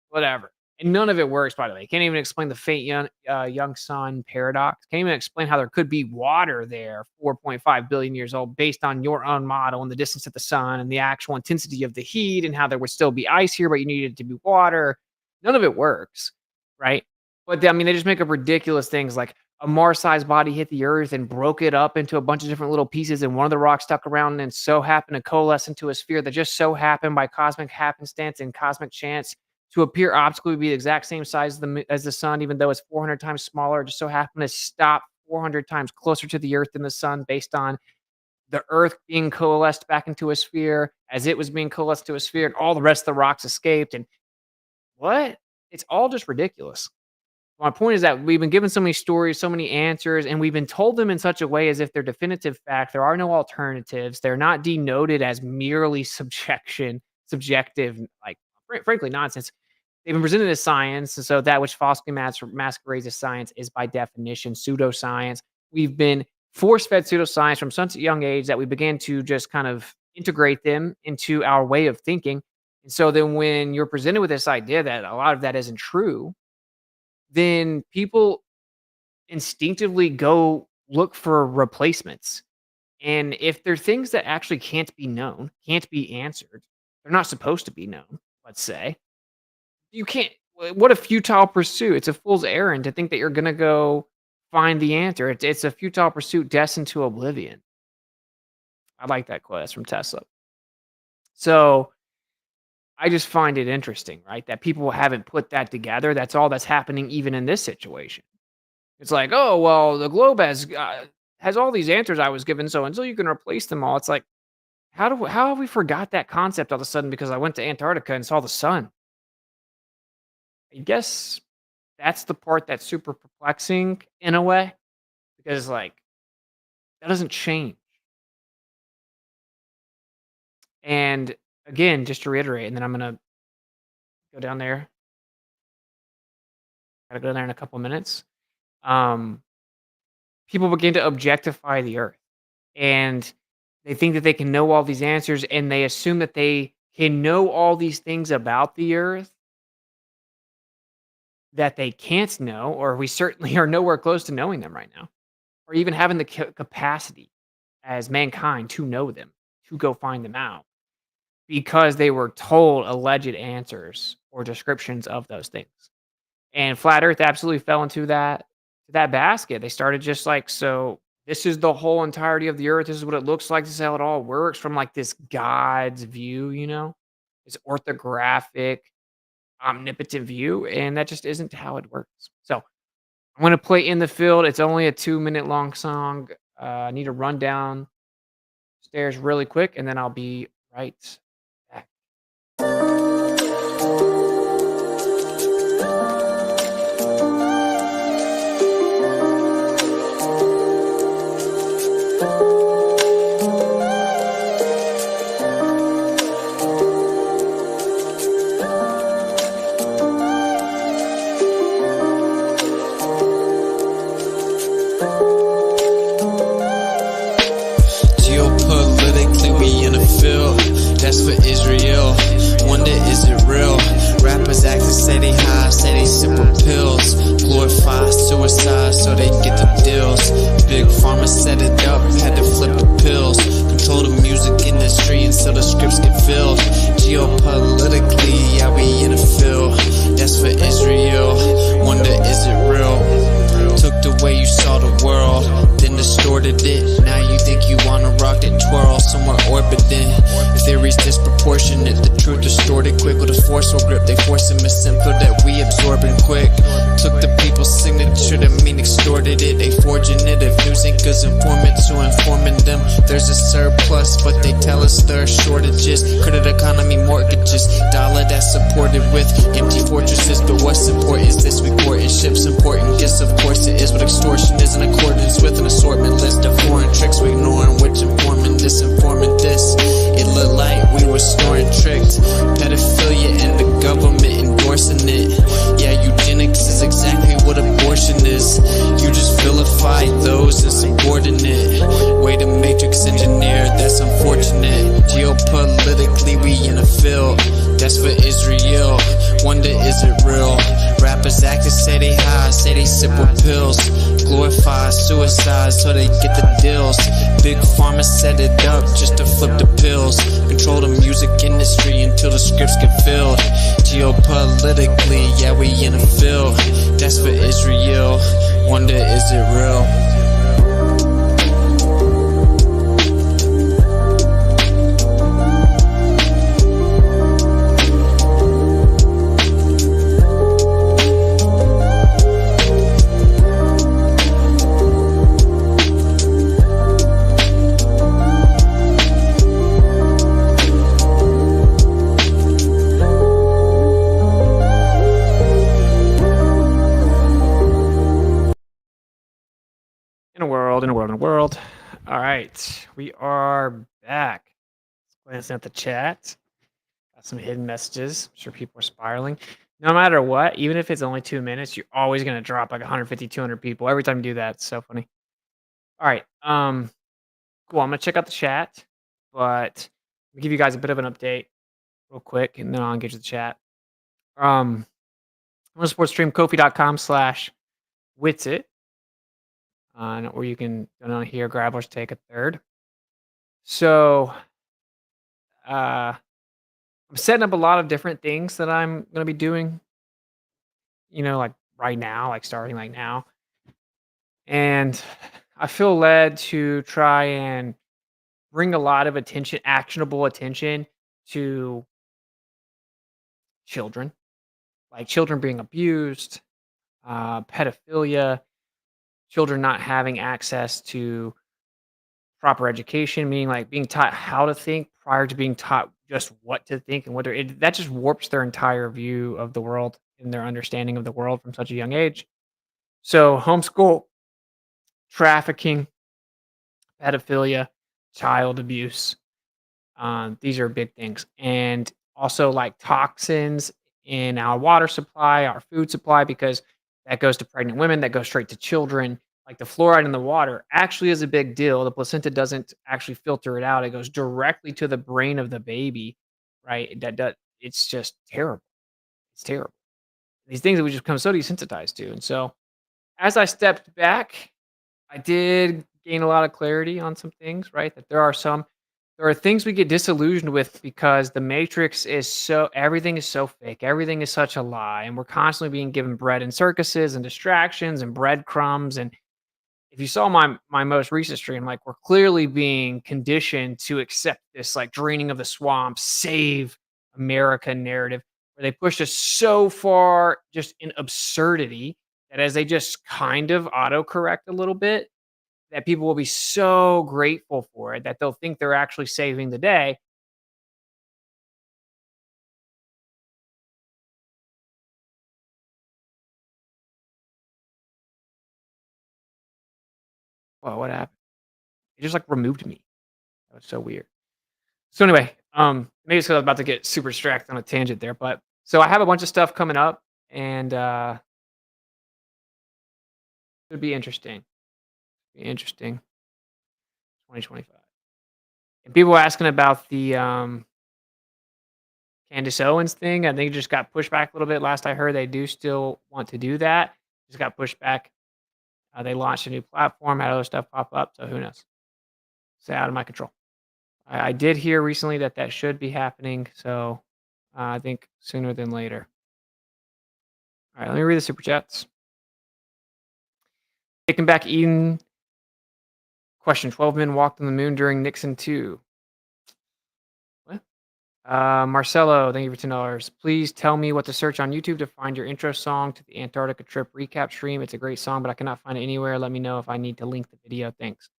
whatever. And none of it works, by the way. Can't even explain the faint young sun paradox. Can't even explain how there could be water there 4.5 billion years old based on your own model and the distance to the sun and the actual intensity of the heat and how there would still be ice here, but you needed it to be water. None of it works, right? But I mean, they just make up ridiculous things like a Mars-sized body hit the Earth and broke it up into a bunch of different little pieces, and one of the rocks stuck around and so happened to coalesce into a sphere that just so happened by cosmic happenstance and cosmic chance to appear optically to be the exact same size as the sun, even though it's 400 times smaller. It just so happened to stop 400 times closer to the Earth than the sun, based on the Earth being coalesced back into a sphere as it was being coalesced to a sphere, and all the rest of the rocks escaped. And what? It's all just ridiculous. My point is that we've been given so many stories, so many answers, and we've been told them in such a way as if they're definitive fact. There are no alternatives. They're not denoted as merely subjective, like frankly nonsense. They've been presented as science, and so that which falsely masquerades as science is by definition pseudoscience. We've been force-fed pseudoscience from such a young age that we began to just kind of integrate them into our way of thinking. And so then when you're presented with this idea that a lot of that isn't true, then people instinctively go look for replacements. And if they're things that actually can't be known, can't be answered, they're not supposed to be known, let's say, you can't. What a futile pursuit. It's a fool's errand to think that you're gonna go find the answer. It's a futile pursuit destined to oblivion. I like that quote. That's from Tesla. So I just find it interesting, right? That people haven't put that together. That's all that's happening even in this situation. It's like, oh well, the globe has all these answers I was given, so until you can replace them all, it's like, how have we forgot that concept all of a sudden because I went to Antarctica and saw the sun? I guess that's the part that's super perplexing in a way, because, like, that doesn't change. And again, just to reiterate, and then I'm gonna go down there. Gotta go there in a couple minutes. Um, People begin to objectify the earth, and they think that they can know all these answers, and they assume that they can know all these things about the earth that they can't know, or we certainly are nowhere close to knowing them right now, or even having the capacity as mankind to know them, to go find them out, because they were told alleged answers or descriptions of those things. And flat Earth absolutely fell into that basket. They started just like, so this is the whole entirety of the Earth. This is what it looks like. This is how it all works from like this God's view, this orthographic, omnipotent view, and that just isn't how it works. So I'm gonna play "In the Field." It's only a 2-minute long song. I need to run down stairs really quick, and then I'll be right back. Geopolitically, we in a field that's for Israel. Wonder, is it real? Rappers act and say they high, say they sip with pills. Glorify suicide so they get the deals. Big pharma set it up, had to flip the pills. Control the music industry until the scripts get filled. Geopolitically, yeah, we in a field that's for Israel. Wonder, is it real? Took the way you saw the world, then distorted it. Now you think you wanna rock that twirl somewhere orbiting. Theories disproportionate, the truth distorted quick with a forceful grip. They force a simple that we absorbing quick. Took the people's signature, the mean extorted it. They forging it, if news anchors informant to informing them. There's a surplus, but they tell us there are shortages. Credit economy mortgages, dollar that's supported with empty fortresses. But what's important is this, we port and ships important gifts. Of course it is, what extortion is in accordance with an assortment list of foreign tricks we ignoring, which informant this, informant this. It looked like we were snoring tricked. Pedophilia and the government endorsing it. Yeah, eugenics is exactly what abortion is. You just vilify those insubordinate. Way to matrix engineer, that's unfortunate. Geopolitically, we in a field that's for Israel. Wonder, is it real? Rappers act and say they high, say they sip with pills. Glorify suicide so they get the deals. Big pharma set it up just to flip the pills. Control the music industry until the scripts get filled. Geopolitically, yeah, we in a field that's for Israel. Wonder, is it real? In a world. All right, we are back. Glancing at the chat, got some hidden messages. I'm sure people are spiraling. No matter what, even if it's only 2 minutes, you're always going to drop like 150, 200 people every time you do that. It's so funny. All right, cool. I'm gonna check out the chat, but I'll give you guys a bit of an update real quick, and then I'll engage with the chat. I'm gonna support stream kofi.com/witsit. Or you can donate here, Grabblers take a third. So, I'm setting up a lot of different things that I'm gonna be doing, like right now, like starting like now. And I feel led to try and bring a lot of attention, actionable attention to children, like children being abused, pedophilia, children not having access to proper education, meaning like being taught how to think prior to being taught just what to think and that just warps their entire view of the world and their understanding of the world from such a young age. So homeschool, trafficking, pedophilia, child abuse, these are big things. And also like toxins in our water supply, our food supply, because that goes to pregnant women, that goes straight to children. Like the fluoride in the water actually is a big deal. The placenta doesn't actually filter it out. It goes directly to the brain of the baby, right? It's just terrible. It's terrible. These things that we just become so desensitized to. And so as I stepped back, I did gain a lot of clarity on some things, right? That there are things we get disillusioned with because the matrix is everything is so fake. Everything is such a lie. And we're constantly being given bread and circuses and distractions and breadcrumbs. And if you saw my most recent stream, like we're clearly being conditioned to accept this like draining of the swamp, save America narrative, where they push us so far just in absurdity that as they just kind of autocorrect a little bit, that people will be so grateful for it that they'll think they're actually saving the day. Well, what happened? It just, like, removed me. That was so weird. So anyway, maybe it's 'cause I was about to get super distracted on a tangent there, but so I have a bunch of stuff coming up, and, it'd be interesting. Be interesting, 2025. And people were asking about the, Candace Owens thing. I think it just got pushed back a little bit. Last I heard, they do still want to do that. Just got pushed back. They launched a new platform, had other stuff pop up, so who knows? It's out of my control. I did hear recently that that should be happening, so I think sooner than later. All right, let me read the super chats. Taking back Eden. Question: 12 men walked on the moon during Nixon 2. What? Marcelo, thank you for $10. Please tell me what to search on YouTube to find your intro song to the Antarctica trip recap stream. It's a great song, but I cannot find it anywhere. Let me know if I need to link the video. Thanks.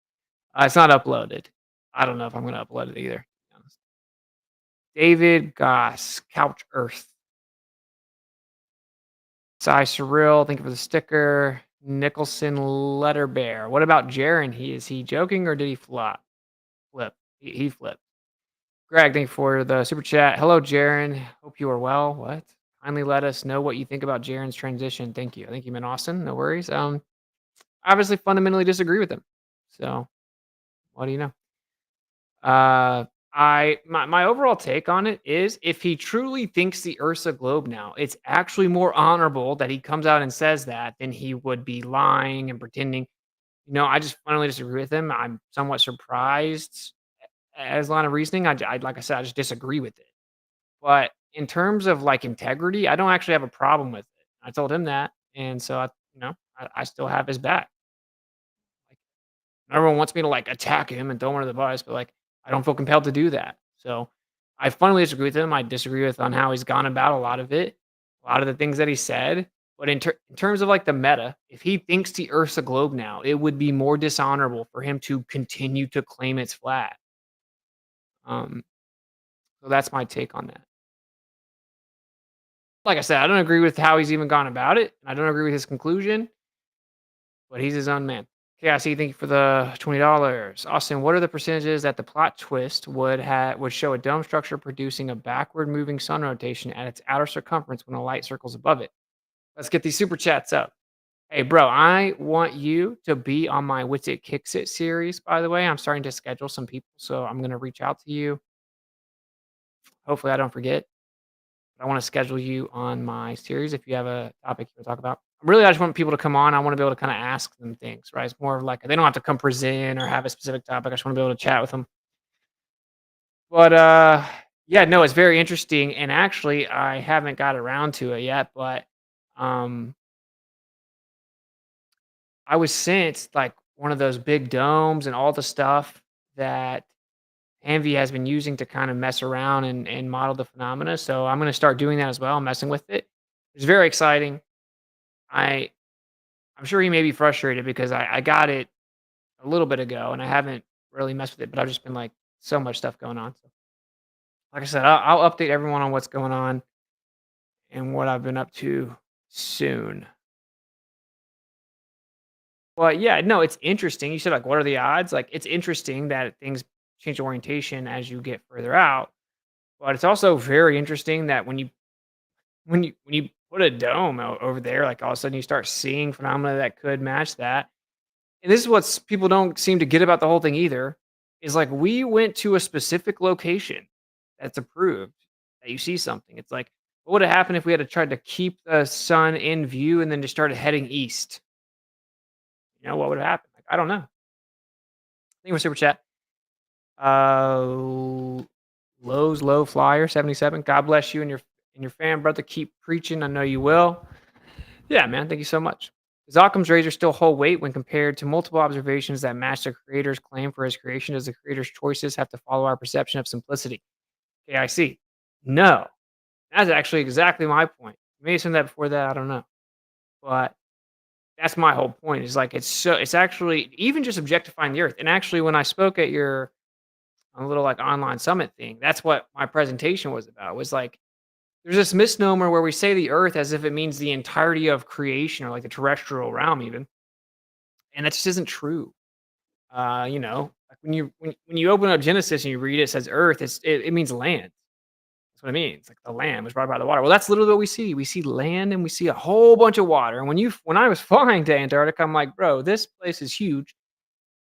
It's not uploaded. I don't know if I'm going to upload it either, to be honest. David Goss, Couch Earth. Cy Surreal, thank you for the sticker. Nicholson Letter Bear. What about Jaren? Is he joking or did he flop? Flip. He flipped. Greg, thank you for the super chat. Hello, Jaren. Hope you are well. What? Kindly let us know what you think about Jaren's transition. Thank you. I think you meant Austin. No worries. Obviously fundamentally disagree with him. So what do you know? My overall take on it is if he truly thinks the Earth's a globe now, it's actually more honorable that he comes out and says that than he would be lying and pretending. I just fundamentally disagree with him. I'm somewhat surprised as line of reasoning. Like I said, I just disagree with it. But in terms of like integrity, I don't actually have a problem with it. I told him that, and so I still have his back. Everyone wants me to, like, attack him and throw him under the bus, but, like, I don't feel compelled to do that. So, I fundamentally disagree with him. I disagree with on how he's gone about a lot of it, a lot of the things that he said. But in terms of, like, the meta, if he thinks the Earth's a globe now, it would be more dishonorable for him to continue to claim it's flat. Um, so that's my take on that. Like I said, I don't agree with how he's even gone about it, and I don't agree with his conclusion, but he's his own man. KIC, thank you for the $20. Austin, what are the percentages that the plot twist would show a dome structure producing a backward moving sun rotation at its outer circumference when a light circles above it? Let's get these super chats up. Hey, bro, I want you to be on my Wits It Kicks It series, by the way. I'm starting to schedule some people, so I'm going to reach out to you. Hopefully, I don't forget. I want to schedule you on my series if you have a topic you want to talk about. Really, I just want people to come on. I want to be able to kind of ask them things, right? It's more of like they don't have to come present or have a specific topic. I just want to be able to chat with them. But yeah, no, it's very interesting. And actually, I haven't got around to it yet, but I was sent like one of those big domes and all the stuff that Envy has been using to kind of mess around and model the phenomena. So I'm going to start doing that as well, messing with it. It's very exciting. I'm sure he may be frustrated because I got it a little bit ago and I haven't really messed with it, but I've just been like so much stuff going on. So, like I said, I'll update everyone on what's going on and what I've been up to soon. But yeah, no, it's interesting. You said like, what are the odds? Like, it's interesting that things change orientation as you get further out. But it's also very interesting that when you put a dome over there, like all of a sudden you start seeing phenomena that could match that. And this is what people don't seem to get about the whole thing either. Is like we went to a specific location that's approved that you see something. It's like, what would have happened if we had to try to keep the sun in view and then just started heading east? What would have happened? Like, I don't know. Thank you for super chat. Lowe's Low Flyer 77. God bless you and your fan, brother. Keep preaching. I know you will. Yeah, man. Thank you so much. Does Occam's razor still hold weight when compared to multiple observations that match the creator's claim for his creation? Does the creator's choices have to follow our perception of simplicity? Okay, I see. No. That's actually exactly my point. Maybe some of that before that, I don't know. But that's my whole point is like it's actually even just objectifying the earth. And actually when I spoke at your a little like online summit thing, that's what my presentation was about. Was like there's this misnomer where we say the earth as if it means the entirety of creation or like the terrestrial realm even. And that just isn't true. Like when you open up Genesis and you read it, it says earth, it means land. That's what it means. Like the land was brought by the water. Well, that's literally what we see. We see land and we see a whole bunch of water. And when I was flying to Antarctica, I'm like, bro, this place is huge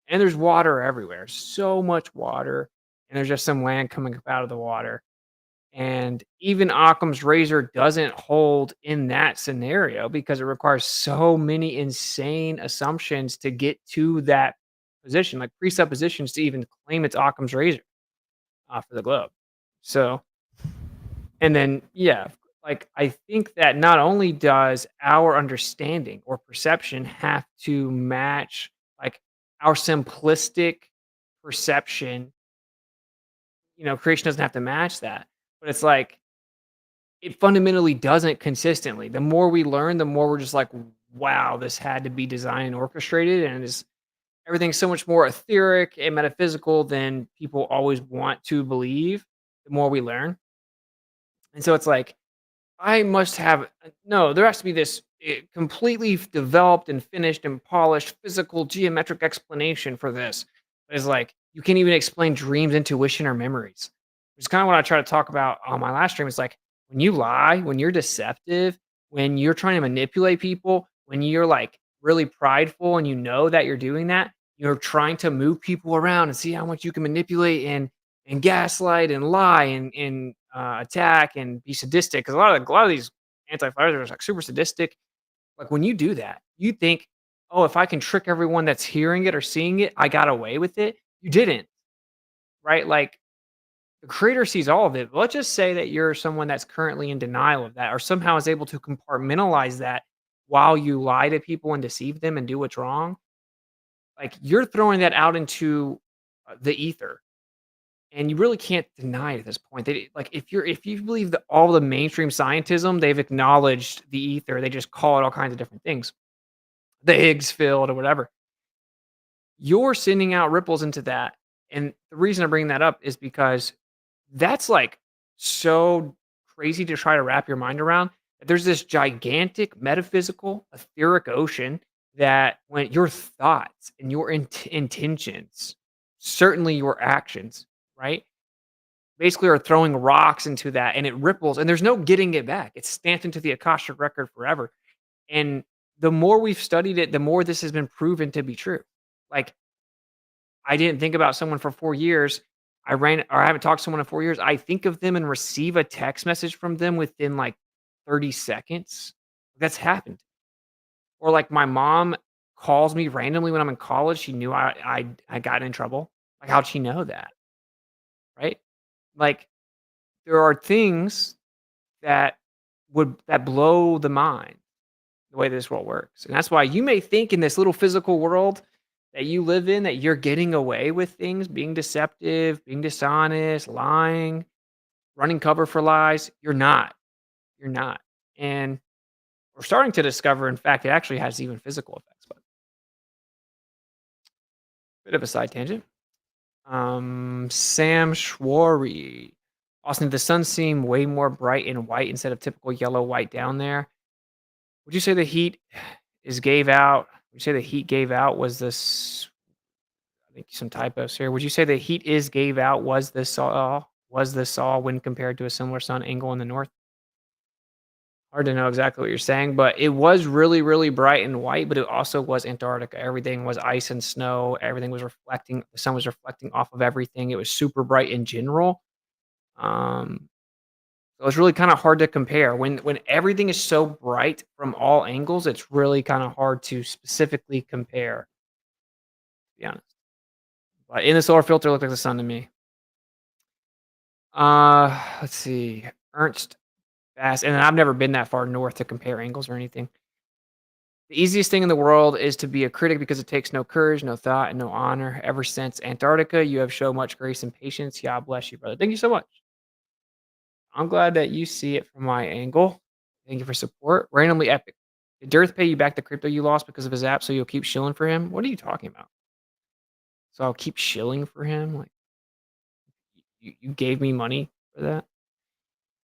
and there's water everywhere. So much water. And there's just some land coming up out of the water. And even Occam's razor doesn't hold in that scenario because it requires so many insane assumptions to get to that position, like presuppositions to even claim it's Occam's razor for the globe. So, and then, yeah, like I think that not only does our understanding or perception have to match like our simplistic perception, creation doesn't have to match that, but it's like it fundamentally doesn't consistently. The more we learn, the more we're just like, wow, this had to be designed and orchestrated, and everything's so much more etheric and metaphysical than people always want to believe. The more we learn, and so it's like I must have no. There has to be this completely developed and finished and polished physical geometric explanation for this. It's like you can't even explain dreams, intuition, or memories. Which is kind of what I try to talk about on my last stream. It's like when you lie, when you're deceptive, when you're trying to manipulate people, when you're like really prideful and you know that you're doing that, you're trying to move people around and see how much you can manipulate and gaslight and lie and attack and be sadistic. Because a lot of these anti-flaggers are like super sadistic. Like when you do that, you think, oh, if I can trick everyone that's hearing it or seeing it, I got away with it. You didn't, right? Like the creator sees all of it. But let's just say that you're someone that's currently in denial of that, or somehow is able to compartmentalize that while you lie to people and deceive them and do what's wrong. Like you're throwing that out into the ether. And you really can't deny it at this point. They like if you believe that all the mainstream scientism, they've acknowledged the ether. They just call it all kinds of different things. The Higgs field or whatever. You're sending out ripples into that. And the reason I bring that up is because that's like so crazy to try to wrap your mind around. There's this gigantic metaphysical etheric ocean that when your thoughts and your intentions, certainly your actions, right? Basically are throwing rocks into that and it ripples and there's no getting it back. It's stamped into the Akashic record forever. And the more we've studied it, the more this has been proven to be true. Like I didn't think about someone for 4 years. I haven't talked to someone in 4 years. I think of them and receive a text message from them within like 30 seconds. That's happened. Or like my mom calls me randomly when I'm in college. She knew I got in trouble. Like how'd she know that? Right? Like there are things that that blow the mind the way this world works. And that's why you may think in this little physical world that you live in that you're getting away with things, being deceptive, being dishonest, lying, running cover for lies. You're not. You're not. And we're starting to discover, in fact, it actually has even physical effects. But bit of a side tangent. Sam Schwari. Austin, the sun seem way more bright and white instead of typical yellow white down there. Would you say the heat is gave out? Would you say the heat gave out was this? I think some typos here. Would you say the heat is gave out was the saw when compared to a similar sun angle in the north? Hard to know exactly what you're saying, but it was really, really bright and white, but it also was Antarctica. Everything was ice and snow. Everything was reflecting. The sun was reflecting off of everything. It was super bright in general. Um, so it's really kind of hard to compare when everything is so bright from all angles. It's really kind of hard to specifically compare. To be honest, but in the solar filter, it looked like the sun to me. Let's see, Ernst Bass, and I've never been that far north to compare angles or anything. The easiest thing in the world is to be a critic because it takes no courage, no thought, and no honor. Ever since Antarctica, you have shown much grace and patience. God bless you, brother. Thank you so much. I'm glad that you see it from my angle. Thank you for support. Randomly epic. Did Dearth pay you back the crypto you lost because of his app, so you'll keep shilling for him? What are you talking about? So I'll keep shilling for him? Like, you gave me money for that?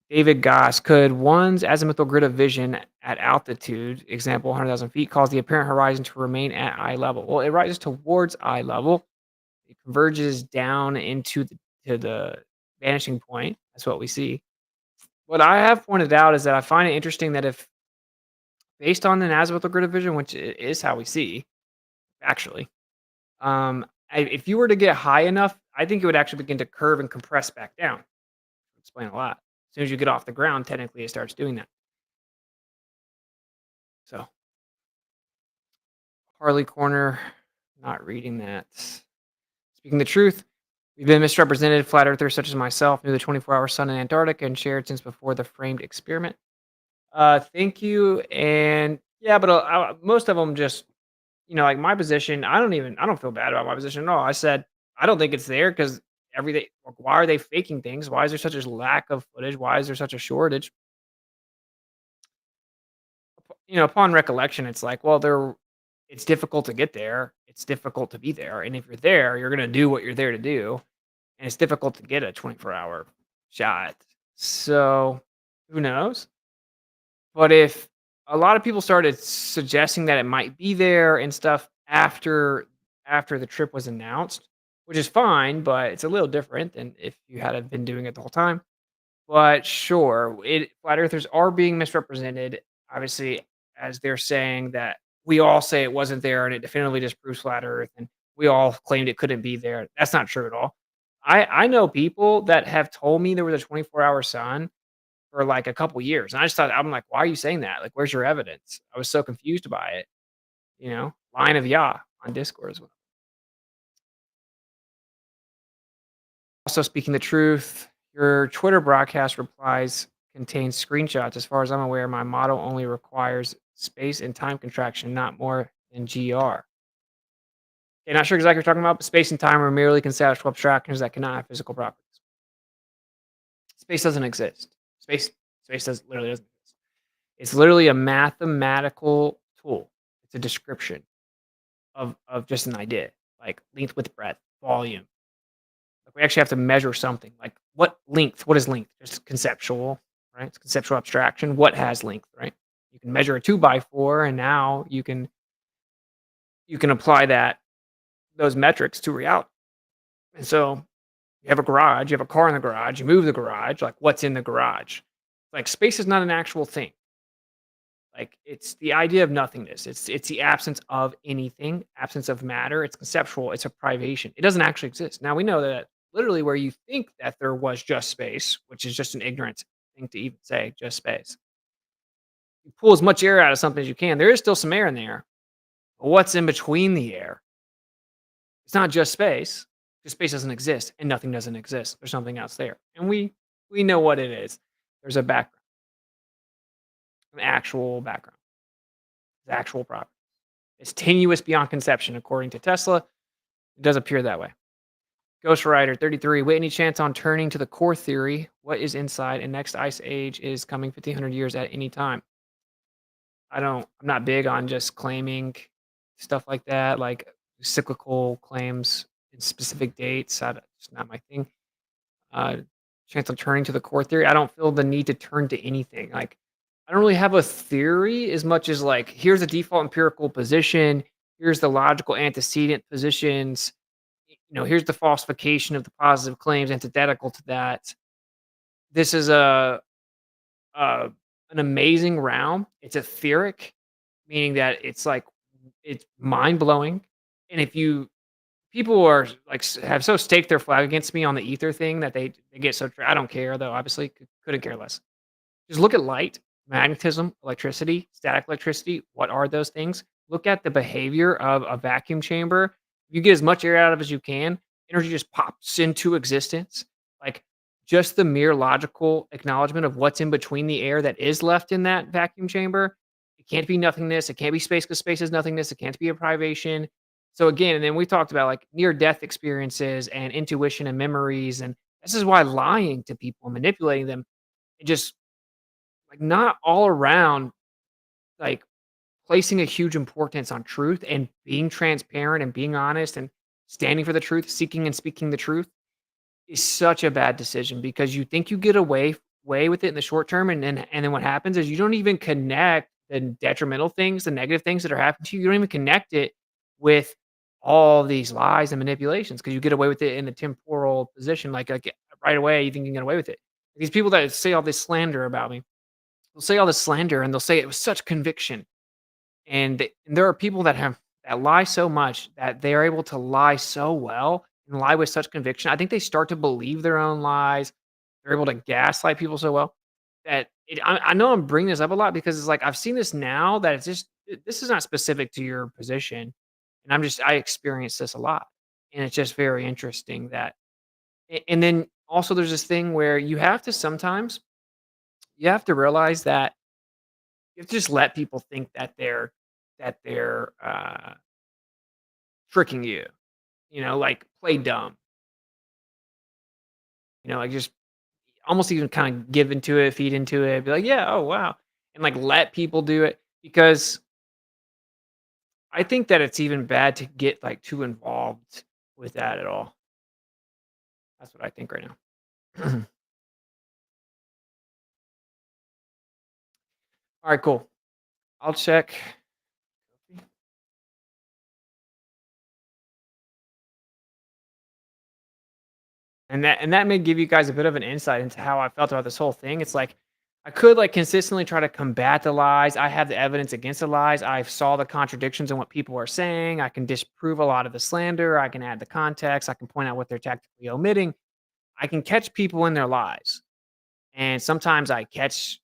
David Goss, could one's azimuthal grid of vision at altitude, example 100,000 feet, cause the apparent horizon to remain at eye level? Well, it rises towards eye level. It converges down into the vanishing point. That's what we see. What I have pointed out is that I find it interesting that if based on an azimuthal grid of vision, which is how we see, actually, if you were to get high enough, I think it would actually begin to curve and compress back down. Explain a lot. As soon as you get off the ground, technically it starts doing that. So Harley Corner, not reading that. Speaking the truth, we've been misrepresented. Flat earthers such as myself knew the 24-hour sun in Antarctica and shared since before the framed experiment. Thank you. And yeah, but most of them just, like my position, I don't feel bad about my position at all. I said, I don't think it's there because everything, like, why are they faking things? Why is there such a lack of footage? Why is there such a shortage? Upon recollection, it's like, well, it's difficult to get there. It's difficult to be there. And if you're there, you're going to do what you're there to do. And it's difficult to get a 24-hour shot. So who knows? But if a lot of people started suggesting that it might be there and stuff after the trip was announced, which is fine, but it's a little different than if you had been doing it the whole time. But sure, flat earthers are being misrepresented, obviously, as they're saying that we all say it wasn't there and it definitively disproves flat earth and we all claimed it couldn't be there. That's not true at all. I know people that have told me there was a 24-hour sun for like a couple years. And I just thought, I'm like, why are you saying that? Like, where's your evidence? I was so confused by it, Line of Yah on Discord as well. Also, speaking the truth, your Twitter broadcast replies contain screenshots. As far as I'm aware, my model only requires space and time contraction, not more than GR. Okay, not sure exactly what you're talking about, but space and time are merely conceptual abstractions that cannot have physical properties. Space doesn't exist. Literally doesn't exist. It's literally a mathematical tool. It's a description of just an idea, like length, width, breadth, volume. Like we actually have to measure something. Like what length? What is length? Just conceptual, right? It's conceptual abstraction. What has length, right? You can measure a 2x4, and now you can apply those metrics to reality. And so you have a garage, you have a car in the garage, you move the garage, like what's in the garage? Like space is not an actual thing. Like it's the idea of nothingness. It's the absence of anything, absence of matter. It's conceptual. It's a privation. It doesn't actually exist. Now we know that literally where you think that there was just space, which is just an ignorant thing to even say, just space. You pull as much air out of something as you can. There is still some air in there. But what's in between the air? It's not just space. Because space doesn't exist and nothing doesn't exist. There's something else there. And we know what it is. There's a background. An actual background. The actual property. It's tenuous beyond conception, according to Tesla. It does appear that way. Ghost Rider 33. Wait, any chance on turning to the core theory? What is inside? And next ice age is coming 1,500 years at any time. I'm not big on just claiming stuff like that, like cyclical claims in specific dates. It's not my thing. Chance on turning to the core theory. I don't feel the need to turn to anything. Like, I don't really have a theory as much as like, here's the default empirical position. Here's the logical antecedent positions. Here's the falsification of the positive claims antithetical to that. This is an amazing realm. It's etheric, meaning that it's mind blowing. And if people are like have so staked their flag against me on the ether thing that they get so. I don't care though. Obviously, couldn't care less. Just look at light, magnetism, electricity, static electricity. What are those things? Look at the behavior of a vacuum chamber. If you get as much air out of as you can, energy just pops into existence. Like just the mere logical acknowledgement of what's in between the air that is left in that vacuum chamber. It can't be nothingness. It can't be space because space is nothingness. It can't be a privation. So again, and then we talked about like near death experiences and intuition and memories. And this is why lying to people, manipulating them, it just like not all around like placing a huge importance on truth and being transparent and being honest and standing for the truth, seeking and speaking the truth is such a bad decision because you think you get away with it in the short term, and then what happens is you don't even connect the detrimental things, the negative things that are happening to you. You don't even connect it with all these lies and manipulations because you get away with it in a temporal position, like right away you think you can get away with it. These people that say all this slander about me, they'll say all this slander and they'll say it with such conviction, and there are people that lie so much that they are able to lie so well and lie with such conviction. I think they start to believe their own lies. They're able to gaslight people so well that I know I'm bringing this up a lot because it's like I've seen this now that this is not specific to your position, and I experience this a lot, and it's just very interesting that. And then also there's this thing where you have to realize that you have to just let people think that they're tricking you, like, play dumb, like, just almost even kinda give into it, feed into it, be like, "Yeah, oh, wow," and, like, let people do it because I think that it's even bad to get, like, too involved with that at all. That's what I think right now. Alright, cool. I'll check. And that may give you guys a bit of an insight into how I felt about this whole thing. It's like I could like consistently try to combat the lies. I have the evidence against the lies. I saw the contradictions in what people are saying. I can disprove a lot of the slander. I can add the context. I can point out what they're tactically omitting. I can catch people in their lies. And sometimes I catch,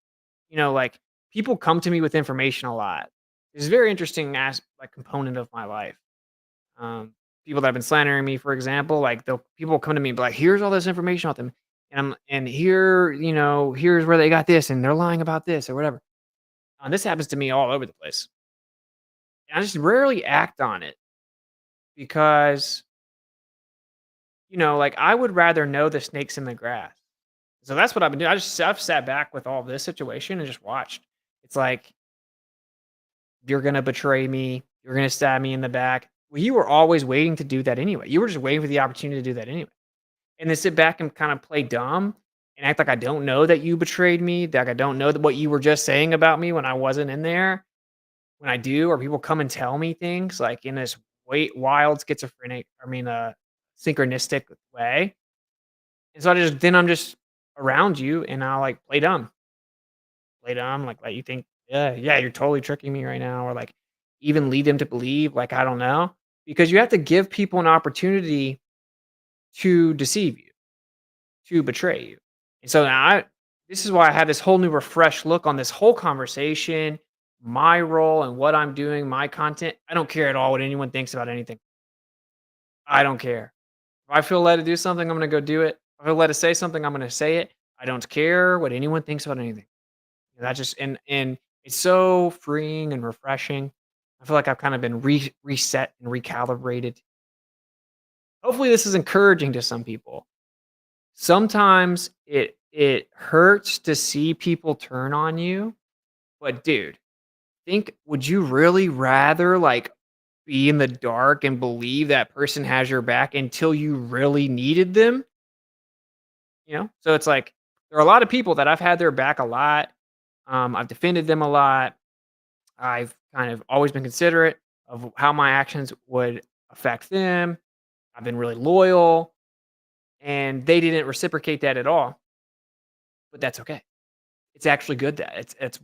like people come to me with information a lot. It's a very interesting like component of my life. Um, People that have been slandering me, for example, like people will come to me and be like, "Here's all this information about them, and here, here's where they got this, and they're lying about this or whatever." This happens to me all over the place. And I just rarely act on it because like I would rather know the snakes in the grass. So that's what I've been doing. I've sat back with all this situation and just watched. It's like you're gonna betray me. You're gonna stab me in the back. Well, you were always waiting to do that anyway. You were just waiting for the opportunity to do that anyway. And then sit back and kind of play dumb and act like I don't know that you betrayed me, like I don't know that what you were just saying about me when I wasn't in there. When I do, or people come and tell me things like in this wild schizophrenic, synchronistic way. And so I'm just around you and I'll like play dumb, like let you think, yeah, you're totally tricking me right now, or like even lead them to believe, like I don't know, because you have to give people an opportunity to deceive you, to betray you. And so now this is why I have this whole new refreshed look on this whole conversation, my role and what I'm doing, my content. I don't care at all what anyone thinks about anything. I don't care. If I feel led to do something, I'm going to go do it. If I feel led to say something, I'm going to say it. I don't care what anyone thinks about anything. That just and it's so freeing and refreshing. I feel like I've kind of been reset and recalibrated. Hopefully, this is encouraging to some people. Sometimes it hurts to see people turn on you, but dude, would you really rather like be in the dark and believe that person has your back until you really needed them? So it's like there are a lot of people that I've had their back a lot. I've defended them a lot. I've kind of always been considerate of how my actions would affect them. I've been really loyal, and they didn't reciprocate that at all. But that's okay. It's actually good that it's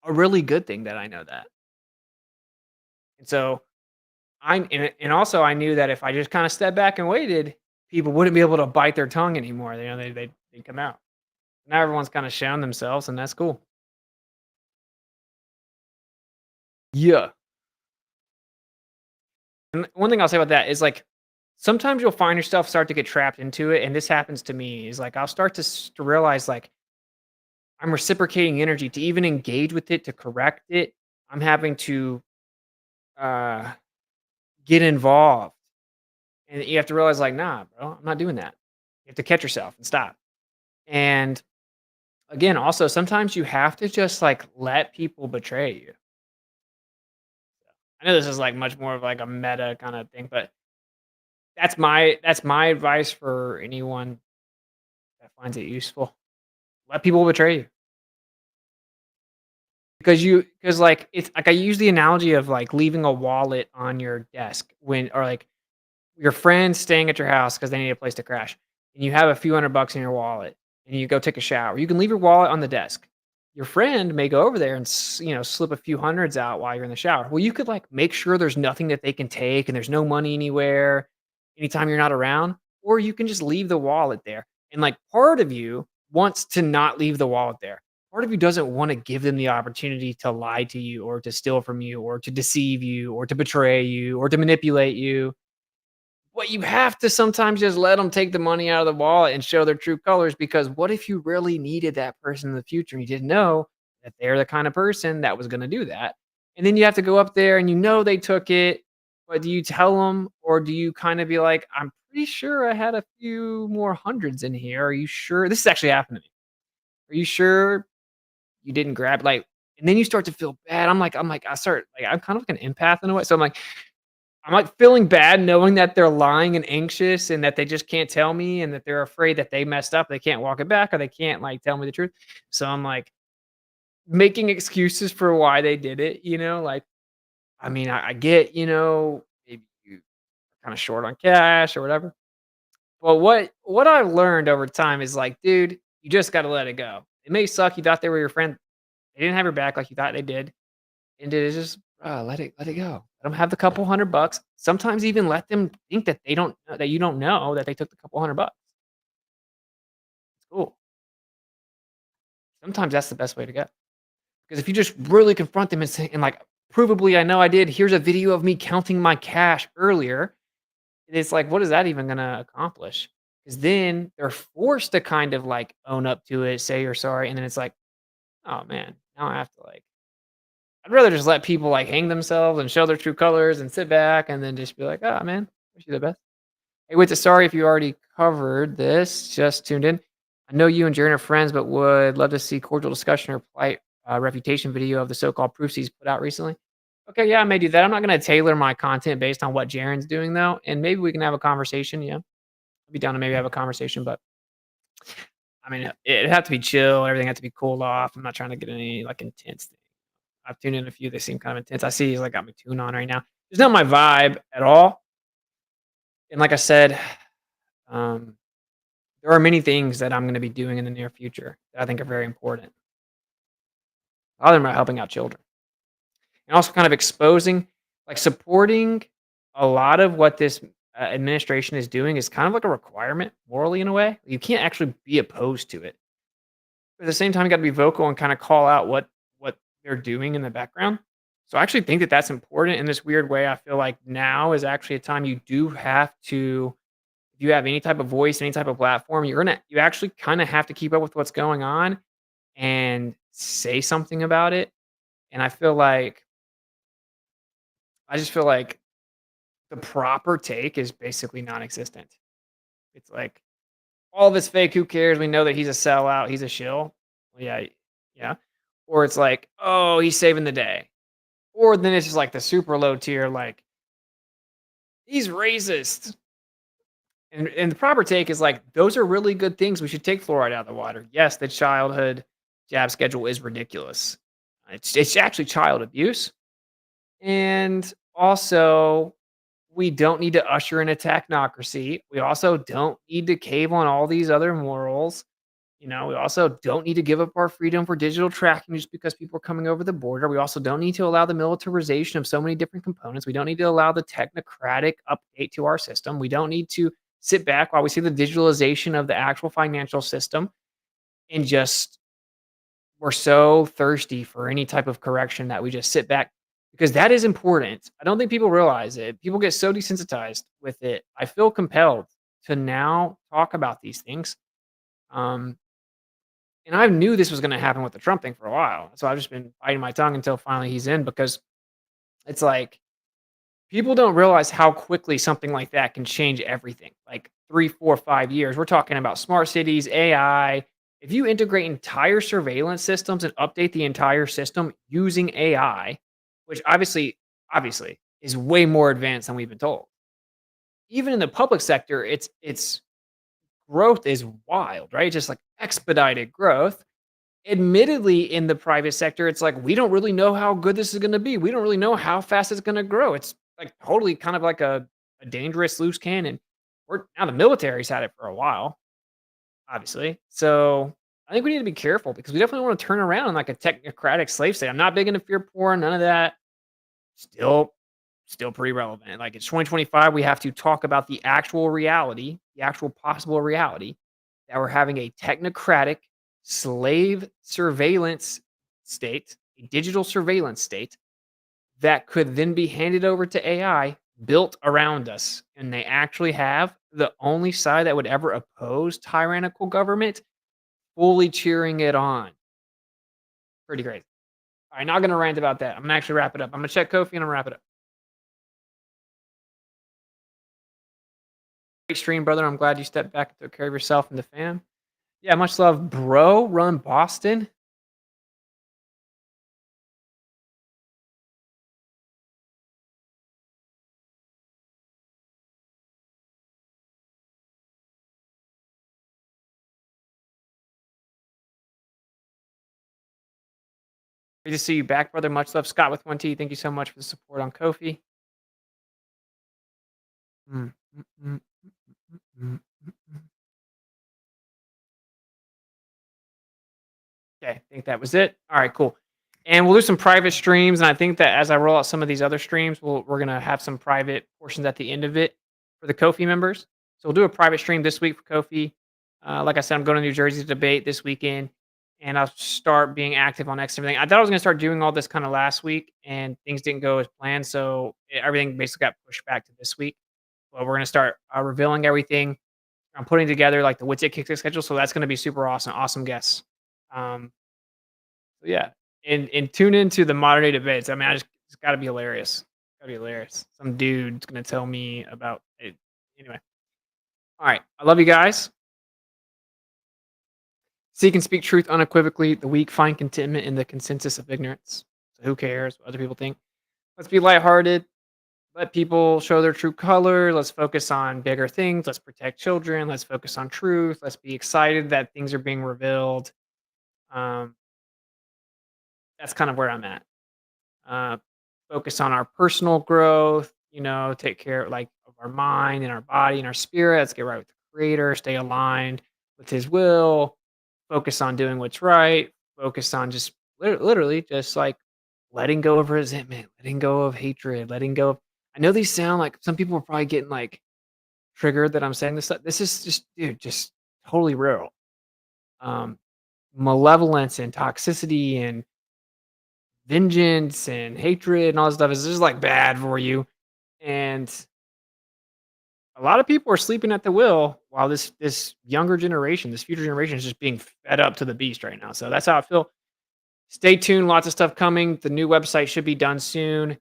a really good thing that I know that. And so and also I knew that if I just kind of stepped back and waited, people wouldn't be able to bite their tongue anymore. They'd come out. Now everyone's kind of shown themselves, and that's cool. Yeah. And one thing I'll say about that is like sometimes you'll find yourself start to get trapped into it, and this happens to me. Is like I'll start to realize like I'm reciprocating energy to even engage with it to correct it. I'm having to uh, get involved, and you have to realize like, nah, bro, I'm not doing that. You have to catch yourself and stop. And Again, also, sometimes you have to just, like, let people betray you. I know this is, like, much more of, like, a meta kinda thing, but that's my advice for anyone that finds it useful. Let people betray you. Because, like, it's like, I use the analogy of, like, leaving a wallet on your desk when or, like, your friend's staying at your house because they need a place to crash, and you have a few $100 in your wallet, and you go take a shower. You can leave your wallet on the desk. Your friend may go over there and slip a few hundreds out while you're in the shower. Well, you could like make sure there's nothing that they can take and there's no money anywhere anytime you're not around, or you can just leave the wallet there. And like part of you wants to not leave the wallet there. Part of you doesn't want to give them the opportunity to lie to you or to steal from you or to deceive you or to betray you or to manipulate you. Well, you have to sometimes just let them take the money out of the wallet and show their true colors, because what if you really needed that person in the future and you didn't know that they're the kind of person that was gonna do that? And then you have to go up there and you know they took it, but do you tell them or do you kinda be like, "I'm pretty sure I had a few more hundreds in here. Are you sure?" This has actually happened to me. "Are you sure you didn't grab" like, and then you start to feel bad. I'm kind of like an empath in a way, so I'm like feeling bad knowing that they're lying and anxious and that they just can't tell me and that they're afraid that they messed up. They can't walk it back or they can't like tell me the truth. So I'm like making excuses for why they did it, like, I mean, I get, maybe you kind of short on cash or whatever. But what I've learned over time is like, dude, you just gotta let it go. It may suck. You thought they were your friend. They didn't have your back like you thought they did. And it is just, let it go. Let them have the couple $100. Sometimes even let them think that they don't know that you don't know that they took the couple $100. It's cool. Sometimes that's the best way to go. Because if you just really confront them and say, and like, provably, I know I did. Here's a video of me counting my cash earlier. It's like, what is that even gonna accomplish? Because then they're forced to kind of like own up to it, say you're sorry, and then it's like, oh man, now I have to like I'd rather just let people, like, hang themselves and show their true colors and sit back and then just be like, "Ah, man, wish you the best." Hey, wait, sorry if you already covered this, just tuned in. I know you and Jaren are friends, but would love to see cordial discussion or polite, refutation video of the so-called proofs he's put out recently. Okay, yeah, I may do that. I'm not gonna tailor my content based on what Jaren's doing, though, and maybe we can have a conversation, yeah. I'd be down to maybe have a conversation, but, I mean, it'd have to be chill, everything had to be cooled off. I'm not trying to get any, like, intense. I've tuned in a few, they seem kind of intense. I see he's, like, got me tuned on right now. It's not my vibe at all, and like I said, um, there are many things that I'm gonna be doing in the near future that I think are very important. A lot of them are helping out children, and also kind of exposing like, supporting a lot of what this, administration is doing is kind of like a requirement morally in a way. You can't actually be opposed to it. At the same time, you gotta be vocal and kinda call out what they're doing in the background. So I actually think that that's important in this weird way. I feel like now is actually a time you do have to if you have any type of voice, any type of platform, you actually kinda have to keep up with what's going on and say something about it. And I just feel like the proper take is basically non-existent. It's like, "All of it's fake, who cares? We know that he's a sellout, he's a shill." Well, yeah, yeah. Or it's like, "Oh, he's saving the day." Or then it's just like the super low tier, like, "He's racist." And the proper take is like, "Those are really good things, we should take fluoride out of the water." Yes, the childhood jab schedule is ridiculous. It's actually child abuse, and also, we don't need to usher in a technocracy. We also don't need to cave on all these other morals. We also don't need to give up our freedom for digital tracking just because people are coming over the border. We also don't need to allow the militarization of so many different components. We don't need to allow the technocratic update to our system. We don't need to sit back while we see the digitalization of the actual financial system and just we're so thirsty for any type of correction that we just sit back because that is important. I don't think people realize it. People get so desensitized with it. I feel compelled to now talk about these things. Um, and I knew this was going to happen with the Trump thing for a while. So I've just been biting my tongue until finally he's in because it's like people don't realize how quickly something like that can change everything. Like 3, 4, 5 years. We're talking about smart cities, AI. if you integrate entire surveillance systems and update the entire system using AI, which obviously is way more advanced than we've been told. Even in the public sector, it's growth is wild, right? Just like expedited growth. Admittedly, in the private sector, it's like we don't really know how good this is going to be. We don't really know how fast it's going to grow. It's like totally kind of like a dangerous loose cannon. Or now the military's had it for a while, obviously. So I think we need to be careful because we definitely want to turn around like a technocratic slave state. I'm not big into fear porn, none of that. Still pretty relevant. Like it's 2025, we have to talk about the actual reality, the actual possible reality that we're having a technocratic slave surveillance state, a digital surveillance state that could then be handed over to AI built around us. And they actually have the only side that would ever oppose tyrannical government fully cheering it on. Pretty crazy. All right, not going to rant about that. I'm going to actually wrap it up. I'm going to check Kofi and I'm going to wrap it up. Great stream, brother. I'm glad you stepped back and took care of yourself and the fam. Yeah, much love, bro. Run Boston. Great to see you back, brother. Much love, Scott with 1T. Thank you so much for the support on Kofi. Okay, I think that was it. All right, cool. And we'll do some private streams. And I think that as I roll out some of these other streams, we're going to have some private portions at the end of it for the Kofi members. So we'll do a private stream this week for Kofi. Like I said, I'm going to New Jersey to debate this weekend. And I'll start being active on X and everything. I thought I was going to start doing all this kind of last week, and things didn't go as planned. So everything basically got pushed back to this week. But we're going to start revealing everything. I'm putting together like the WitsitGetsIt kick schedule. So that's going to be super awesome. Awesome guests. So yeah. And tune into the modern day debates. I mean, it's got to be hilarious. It's got to be hilarious. Some dude's going to tell me about it. Anyway. All right. I love you guys. Seek and speak truth unequivocally. The weak find contentment in the consensus of ignorance. So who cares what other people think? Let's be lighthearted. Let people show their true color. Let's focus on bigger things. Let's protect children. Let's focus on truth. Let's be excited that things are being revealed. That's kind of where I'm at. Focus on our personal growth. Take care of our mind and our body and our spirit. Let's get right with the Creator. Stay aligned with His will. Focus on doing what's right. Focus on just literally just like letting go of resentment, letting go of hatred, letting go of. I know these sound like some people are probably getting like triggered that I'm saying this stuff. This is just totally real. Malevolence and toxicity and vengeance and hatred and all this stuff is just like bad for you. And a lot of people are sleeping at the wheel while this younger generation, this future generation is just being fed up to the beast right now. So that's how I feel. Stay tuned. Lots of stuff coming. The new website should be done soon.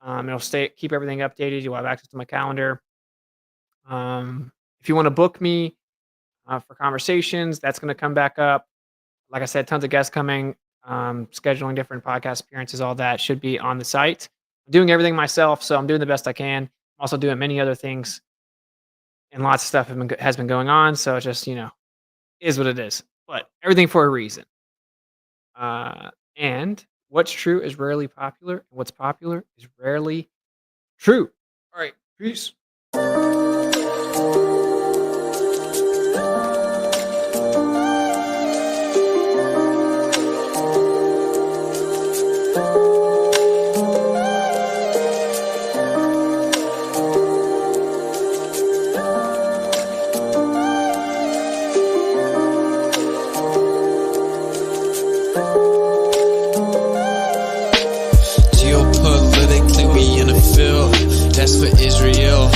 It'll keep everything updated. You'll have access to my calendar. If you want to book me for conversations, that's going to come back up. Like I said, tons of guests coming, scheduling different podcast appearances, all that should be on the site. I'm doing everything myself, so I'm doing the best I can. I'm also doing many other things. And lots of stuff has been going on, so it just, is what it is. But everything for a reason. And what's true is rarely popular, and what's popular is rarely true. All right, peace. That's for Israel.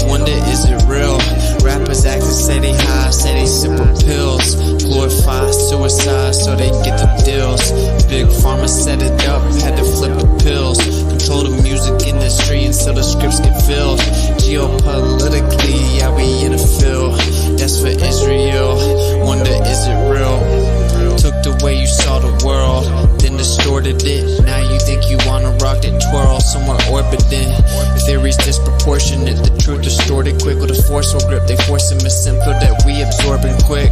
Wonder is it real? Rappers acting say they high, say they sipping pills. Glorify suicide so they get the deals. Big pharma set it up, had to flip the pills. Control the music industry until the scripts get filled. Geopolitically, yeah, we in the field. That's for Israel. Wonder is it real? forceful grip. They forcing a simple that we absorbing quick.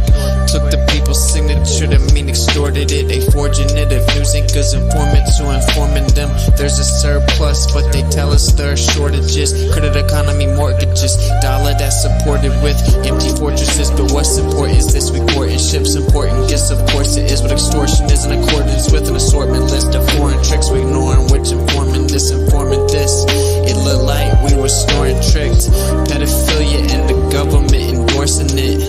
Took the people's signature to mean extorted it. They forging it. If news ain't good, informants who informing them. There's a surplus, but they tell us there are shortages. Credit economy mortgages, dollar that's supported with empty fortresses. But what's important is this: we courting ships, important gifts. Of course it is what extortion is, in accordance with an assortment list of foreign tricks. We ignoring which informing this, informant this. It looked like we were snoring tricked. Pedophilia and the government endorsing it.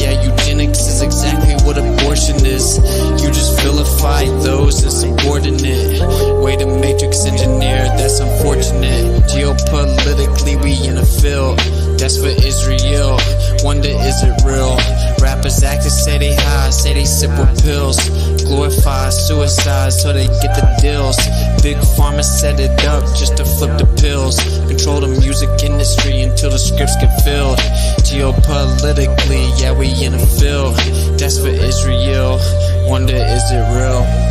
Yeah, eugenics is exactly what abortion is. You just vilify those insubordinate. Way to matrix engineer, that's unfortunate. Geopolitically we in a field that's for Israel. Wonder is it real? Rappers act to say they high, say they sip with pills. Glorify suicide so they get the deals. Big pharma set it up just to flip the pills. Control the music industry until the scripts get filled. Geopolitically, yeah, we in a field that's for Israel. Wonder is it real?